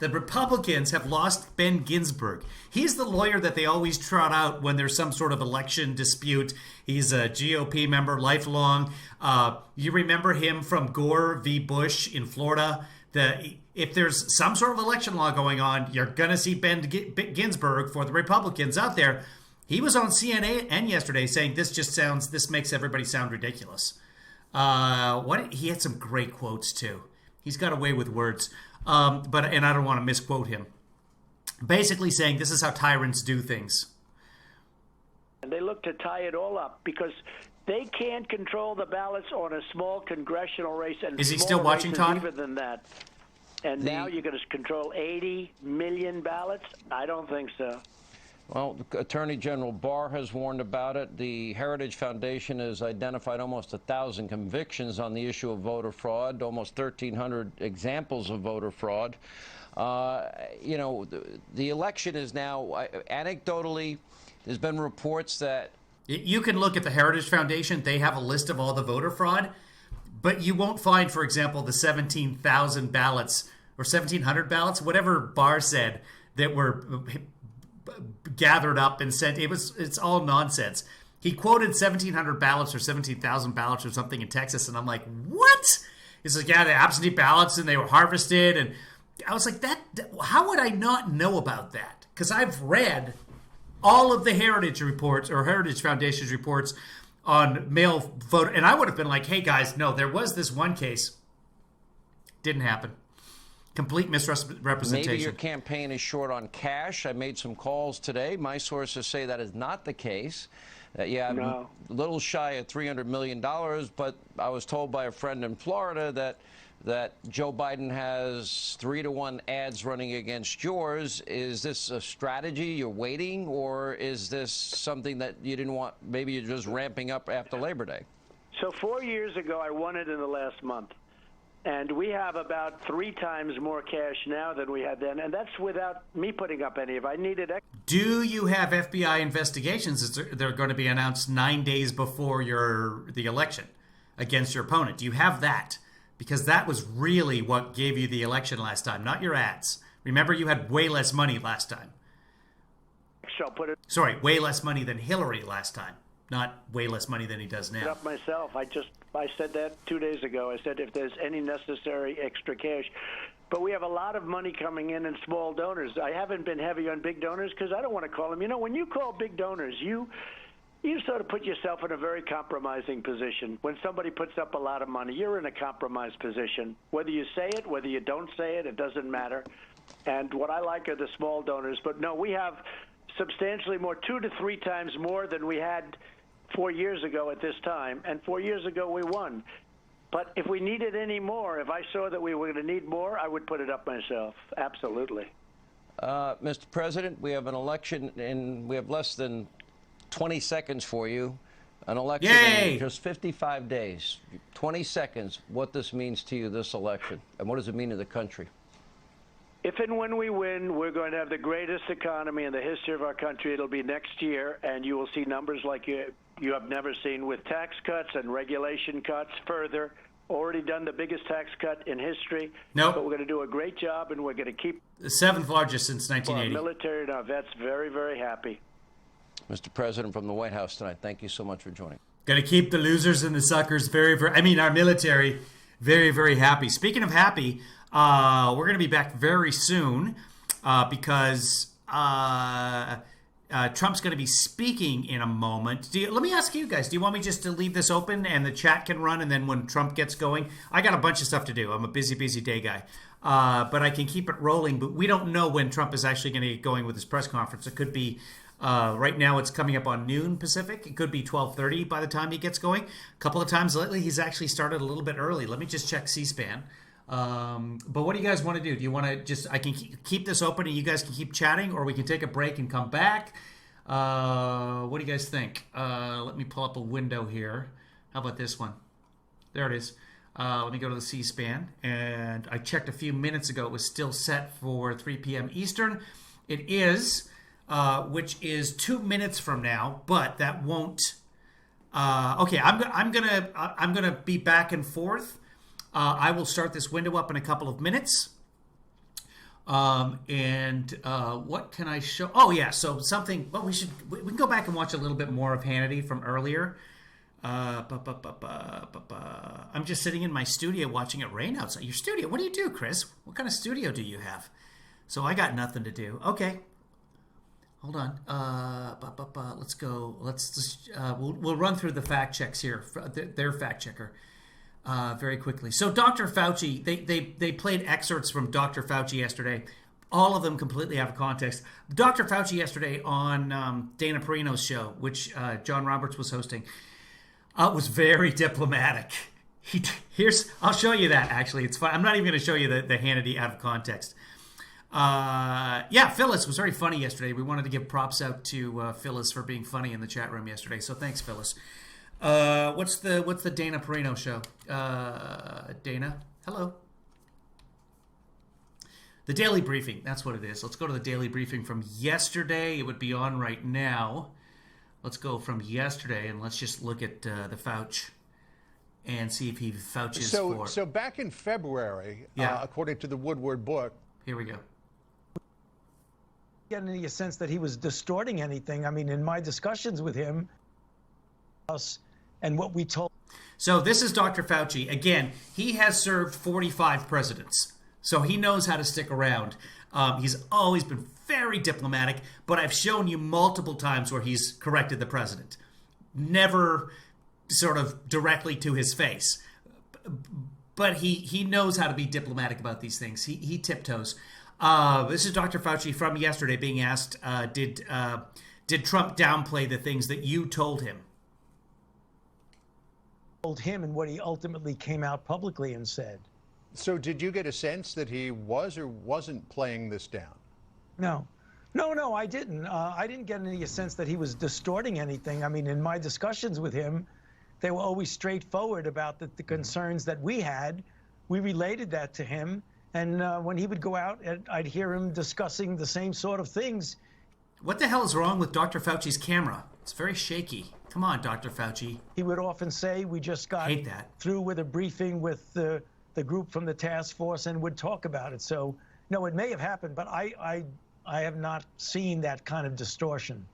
The Republicans have lost Ben Ginsburg. He's the lawyer that they always trot out when there's some sort of election dispute. He's a GOP member, lifelong. You remember him from Gore v. Bush in Florida. If there's some sort of election law going on, you're going to see Ben Ginsburg for the Republicans out there. He was on CNN yesterday saying this makes everybody sound ridiculous. He had some great quotes too. He's got a way with words. And I don't want to misquote him. Basically saying this is how tyrants do things. And they look to tie it all up because they can't control the ballots on a small congressional race. And is he still watching, Todd? Even than that. And now you're going to control 80 million ballots? I don't think so. Well, Attorney General Barr has warned about it. The Heritage Foundation has identified almost 1,000 convictions on the issue of voter fraud, almost 1,300 examples of voter fraud. The election is now, anecdotally, there's been reports that... You can look at the Heritage Foundation. They have a list of all the voter fraud, but you won't find, for example, the 17,000 ballots or 1,700 ballots, whatever Barr said, that were gathered up and sent. It's all nonsense. He quoted 1,700 ballots or 17,000 ballots or something in Texas, and I'm like, what? He's like, yeah, the absentee ballots, and they were harvested, and I was like, how would I not know about that? Because I've read all of the Heritage reports or Heritage Foundation's reports on mail voter, and I would have been like, hey guys, no, there was this one case, didn't happen. Complete misrepresentation. Maybe your campaign is short on cash. I made some calls today. My sources say that is not the case. I'm a little shy of $300 million, but I was told by a friend in Florida that Joe Biden has 3-to-1 ads running against yours. Is this a strategy you're waiting, or is this something that you didn't want? Maybe you're just ramping up after Labor Day. So 4 years ago, I won it in the last month. And we have about 3 times more cash now than we had then. And that's without me putting up any. If I needed extra. Do you have FBI investigations? They're going to be announced 9 days before the election against your opponent. Do you have that? Because that was really what gave you the election last time, not your ads. Remember, you had way less money last time. Sorry, way less money than Hillary last time. Not way less money than he does now. Up myself. I said that 2 days ago. I said if there's any necessary extra cash. But we have a lot of money coming in small donors. I haven't been heavy on big donors because I don't want to call them. When you call big donors, you sort of put yourself in a very compromising position. When somebody puts up a lot of money, you're in a compromised position. Whether you say it, whether you don't say it, it doesn't matter. And what I like are the small donors. But no, we have substantially more, 2 to 3 times more than we had 4 years ago at this time, and 4 years ago we won. But if we needed any more, if I saw that we were going to need more, I would put it up myself. Absolutely. Mr. President, we have an election, and we have less than 20 seconds for you. An election in just 55 days. 20 seconds, what this means to you, this election, and what does it mean to the country? If and when we win, we're going to have the greatest economy in the history of our country. It'll be next year, and you will see numbers like you have never seen with tax cuts and regulation cuts further. Already done the biggest tax cut in history. Nope. But we're going to do a great job, and we're going to keep the 7th largest since 1980. Our military and our vets very, very happy. Mr. President, from the White House tonight, thank you so much for joining. Going to keep the losers and the suckers our military very, very happy. Speaking of happy, we're going to be back very soon because Trump's going to be speaking in a moment. Let me ask you guys, do you want me just to leave this open and the chat can run, and then when Trump gets going, I got a bunch of stuff to do. I'm a busy, busy day guy. But I can keep it rolling. But we don't know when Trump is actually going to get going with his press conference. It could be, right now it's coming up on noon Pacific. It could be 12:30 by the time he gets going. A couple of times lately, he's actually started a little bit early. Let me just check C-SPAN. But what do you guys want to do? Do you want to I can keep this open and you guys can keep chatting, or we can take a break and come back? What do you guys think? Let me pull up a window here. How about this one? There it is. Let me go to the C-SPAN. And I checked a few minutes ago. It was still set for 3 p.m. Eastern. It is, which is 2 minutes from now, but that won't. Okay, I'm gonna be back and forth. I will start this window up in a couple of minutes. What can I show? Oh yeah, so something. Well, we can go back and watch a little bit more of Hannity from earlier. I'm just sitting in my studio watching it rain outside. Your studio? What do you do, Chris? What kind of studio do you have? So I got nothing to do. Okay, hold on. Let's go. We'll run through the fact checks here. Their fact checker. Very quickly. So Dr. Fauci, they played excerpts from Dr. Fauci yesterday, all of them completely out of context. Dr. Fauci yesterday on Dana Perino's show, which John Roberts was hosting, was very diplomatic. I'll show you that, actually. It's fine. I'm not even going to show you the Hannity out of context. Phyllis was very funny yesterday. We wanted to give props out to Phyllis for being funny in the chat room yesterday, so thanks, Phyllis. What's the Dana Perino show? Dana, hello. The Daily Briefing, that's what it is. Let's go to the Daily Briefing from yesterday. It would be on right now. Let's go from yesterday and let's just look at the Fauci and see if he Fauci's for. So back in February, according to the Woodward book. Here we go. Getting any sense that he was distorting anything. I mean, in my discussions with him, and what we told. So this is Dr. Fauci. Again, he has served 45 presidents, so he knows how to stick around. He's always been very diplomatic, but I've shown you multiple times where he's corrected the president. Never sort of directly to his face. But he knows how to be diplomatic about these things. He tiptoes. This is Dr. Fauci from yesterday being asked, did Trump downplay the things that you told him? Told him and what he ultimately came out publicly and said. So did you get a sense that he was or wasn't playing this down? No, I didn't. I didn't get any sense that he was distorting anything. I mean, in my discussions with him, they were always straightforward about the concerns that we had. We related that to him. And when he would go out, I'd hear him discussing the same sort of things. What the hell is wrong with Dr. Fauci's camera? It's very shaky. Come on, Dr. Fauci. He would often say, we just got through with a briefing with the group from the task force and would talk about it. So, no, it may have happened, but I have not seen that kind of distortion.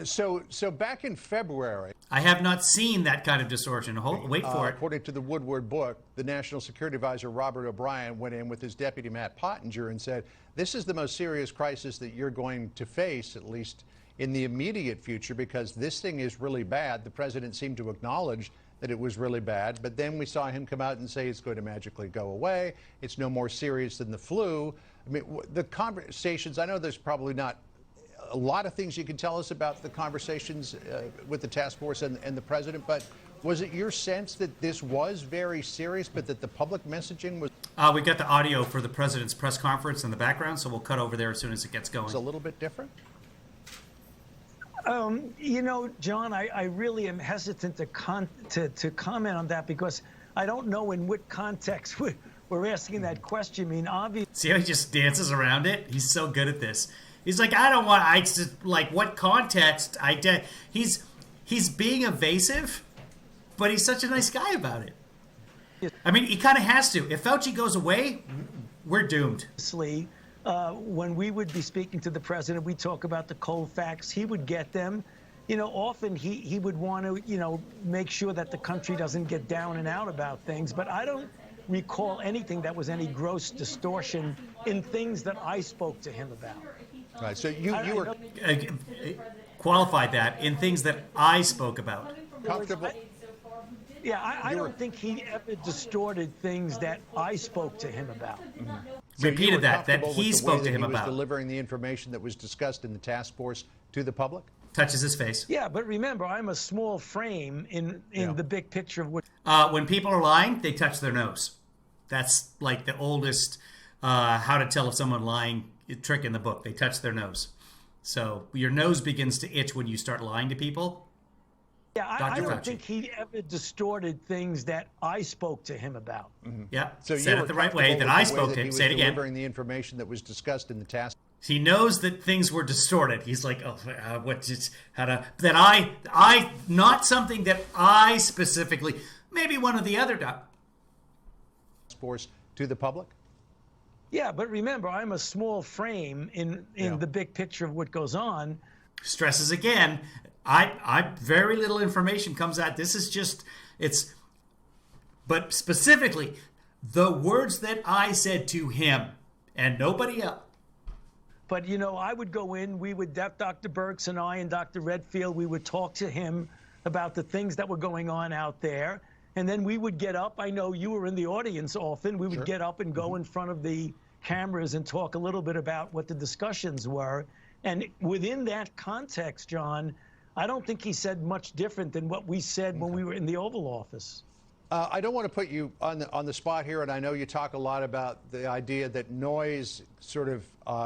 So back in February... I have not seen that kind of distortion. Wait for it. According to the Woodward book, the National Security Advisor Robert O'Brien went in with his deputy Matt Pottinger and said, this is the most serious crisis that you're going to face, at least in the immediate future, because this thing is really bad. The president seemed to acknowledge that it was really bad, but then we saw him come out and say it's going to magically go away. It's no more serious than the flu. I mean, the conversations, I know there's probably not a lot of things you can tell us about the conversations with the task force and the president, but was it your sense that this was very serious, but that the public messaging was... We've got the audio for the president's press conference in the background, so we'll cut over there as soon as it gets going. It's a little bit different? You know, John, I really am hesitant to comment on that because I don't know in what context we're asking that question. I mean, obviously... See how he just dances around it? He's so good at this. He's like, I don't want... what context? He's being evasive, but he's such a nice guy about it. I mean, he kind of has to. If Fauci goes away, we're doomed. When we would be speaking to the president, we talk about the cold facts. He would get them. You know, often he would want to, make sure that the country doesn't get down and out about things. But I don't recall anything that was any gross distortion in things that I spoke to him about. Right. So you were qualified that in things that I spoke about. Comfortable. Yeah, I don't think he ever distorted things that I spoke to him about. Mm-hmm. So repeated that he spoke to him about. He was delivering the information that was discussed in the task force to the public? Touches his face. Yeah, but remember, I'm a small frame in the big picture of what... When people are lying, they touch their nose. That's like the oldest how to tell if someone lying trick in the book. They touch their nose. So your nose begins to itch when you start lying to people. Yeah, I Dr. don't Fauci. think he ever distorted things that I spoke to him about. Yeah, So said you it were the right way comfortable that I with the way spoke that to he him. was Say it again. delivering the information that was discussed in the task. He knows that things were distorted. He's like, oh, that I, not something that I specifically, maybe one of the other Force to the public? Yeah, but remember, I'm a small frame in the big picture of what goes on. stresses again. I very little information comes out. This is just, but specifically, the words that I said to him and nobody else. But, I would go in, Dr. Birx and I and Dr. Redfield, we would talk to him about the things that were going on out there. And then we would get up. I know you were in the audience often. We would get up and go in front of the cameras and talk a little bit about what the discussions were. And within that context, John, I don't think he said much different than what we said when we were in the Oval Office. I don't want to put you on the spot here, and I know you talk a lot about the idea that noise sort of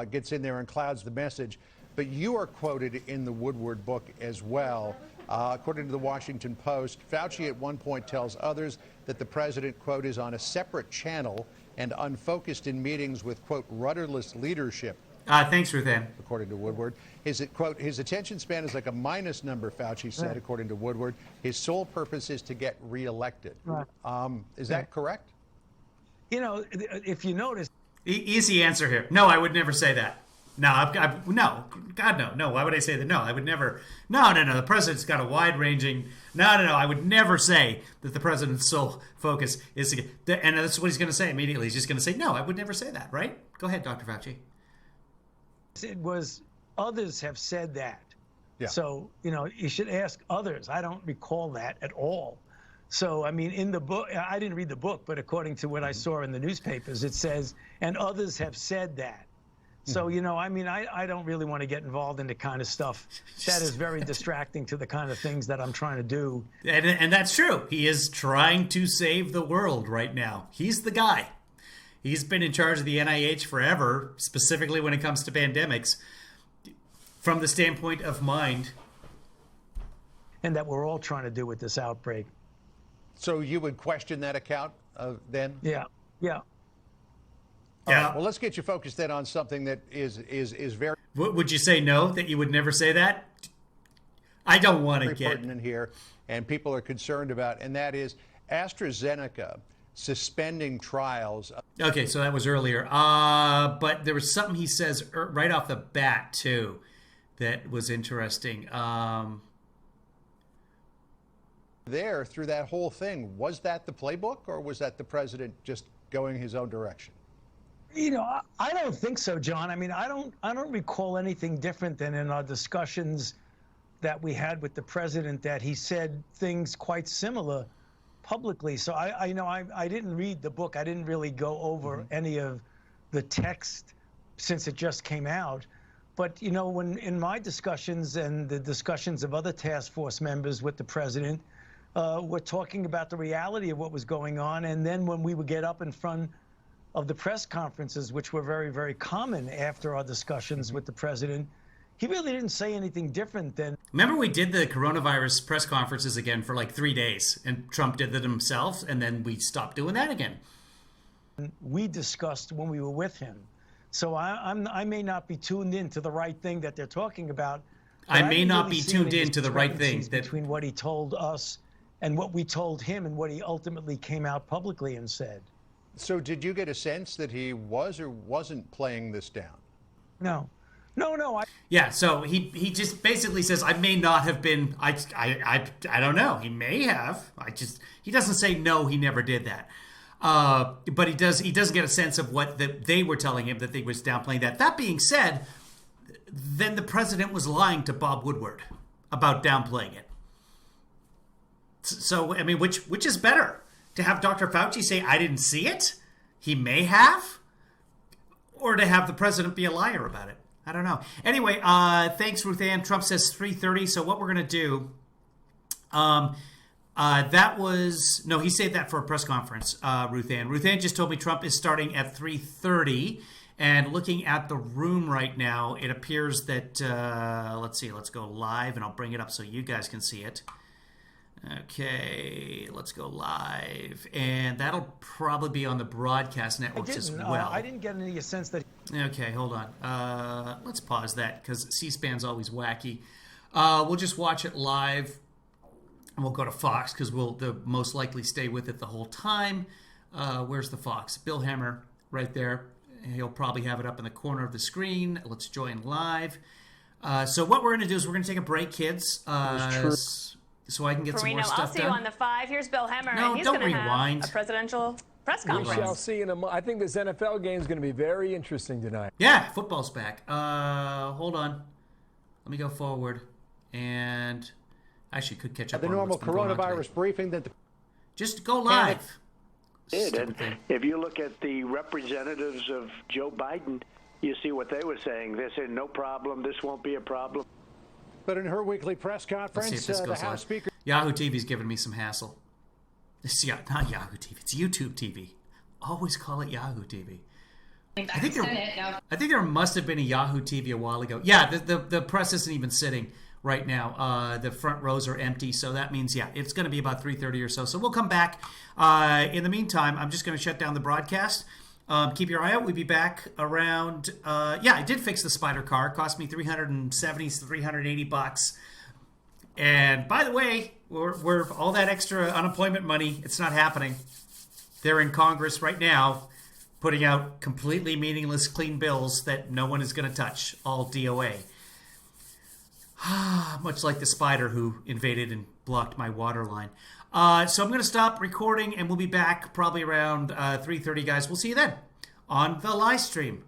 gets in there and clouds the message, but you are quoted in the Woodward book as well. According to the Washington Post, Fauci at one point tells others that the president, quote, is on a separate channel and unfocused in meetings with, quote, rudderless leadership. Thanks, Ruth Ann. According to Woodward. Quote, his attention span is like a minus number, Fauci said, according to Woodward. His sole purpose is to get reelected. Right. Is that correct? If you notice. Easy answer here. No, I would never say that. No, no. God, no. No, why would I say that? No, I would never. No. The president's got a wide-ranging. No. I would never say that the president's sole focus is to get. And that's what he's going to say immediately. He's just going to say, no, I would never say that, right? Go ahead, Dr. Fauci. It was others have said that. Yeah. So, you should ask others. I don't recall that at all. So, I mean, in the book, I didn't read the book, but according to what I saw in the newspapers, it says, and others have said that. So, I don't really want to get involved in the kind of stuff that is very distracting to the kind of things that I'm trying to do. And that's true. He is trying to save the world right now. He's the guy. He's been in charge of the NIH forever, specifically when it comes to pandemics, from the standpoint of mind. And that we're all trying to do with this outbreak. So you would question that account then? Yeah. Yeah. Well, let's get you focused then on something that is very. Would you say no, that you would never say that? I don't want to get pertinent here, and people are concerned about, and that is AstraZeneca suspending trials. Okay, so that was earlier. But there was something he says right off the bat, too, that was interesting. There, through that whole thing, was that the playbook, or was that the president just going his own direction? I don't think so, John. I mean, I don't recall anything different than in our discussions that we had with the president, that he said things quite similar publicly. So I didn't read the book. I didn't really go over any of the text since it just came out. But, when in my discussions and the discussions of other task force members with the president, we're talking about the reality of what was going on. And then when we would get up in front of the press conferences, which were very, very common after our discussions with the president, he really didn't say anything different than. Remember, we did the coronavirus press conferences again for like 3 days, and Trump did them himself, and then we stopped doing that again. We discussed when we were with him. So I may not be tuned in to the right thing that they're talking about. I may not really be tuned in to the right thing. Between what he told us and what we told him and what he ultimately came out publicly and said. So did you get a sense that he was or wasn't playing this down? No. Yeah, so he just basically says, I may not have been, I don't know. He may have. He doesn't say, no, he never did that. But he does get a sense of what they were telling him, that they was downplaying that. That being said, then the president was lying to Bob Woodward about downplaying it. So, I mean, which is better? To have Dr. Fauci say, I didn't see it? He may have? Or to have the president be a liar about it? I don't know. Anyway, thanks, Ruth Ann. Trump says 3:30. So what we're going to do, he saved that for a press conference, Ruth Ann. Ruth Ann just told me Trump is starting at 3:30. And looking at the room right now, it appears that, let's see, let's go live, and I'll bring it up so you guys can see it. Okay, let's go live. And that'll probably be on the broadcast networks as well. I didn't get any sense that... Okay, hold on. Let's pause that because C-SPAN's always wacky. We'll just watch it live. And we'll go to Fox because we'll most likely stay with it the whole time. Where's the Fox? Bill Hemmer right there. He'll probably have it up in the corner of the screen. Let's join live. So what we're going to do is we're going to take a break, kids. So I can get some more stuff done. I'll see you on the 5. Here's Bill Hemmer. No, and he's don't gonna rewind. Have a presidential press conference. We shall see in a moment. I think this NFL game is going to be very interesting tonight. Yeah, football's back. Hold on. Let me go forward. And actually could catch up the on normal what's been going on coronavirus today. briefing that the Just go live. And if you look at the representatives of Joe Biden, you see what they were saying. They said, no problem, this won't be a problem. But in her weekly press conference, the House Speaker... Yahoo TV's giving me some hassle. It's not Yahoo TV. It's YouTube TV. Always call it Yahoo TV. I think there must have been a Yahoo TV a while ago. Yeah, the press isn't even sitting right now. The front rows are empty, so that means, yeah, it's going to be about 3:30 or so. So we'll come back. In the meantime, I'm just going to shut down the broadcast. Keep your eye out. We'll be back around... I did fix the Spider car. It cost me $370 to $380. And by the way, we're all that extra unemployment money, it's not happening. They're in Congress right now putting out completely meaningless clean bills that no one is going to touch. All DOA. Much like the spider who invaded and blocked my water line. So I'm going to stop recording, and we'll be back probably around 3:30, guys. We'll see you then on the live stream.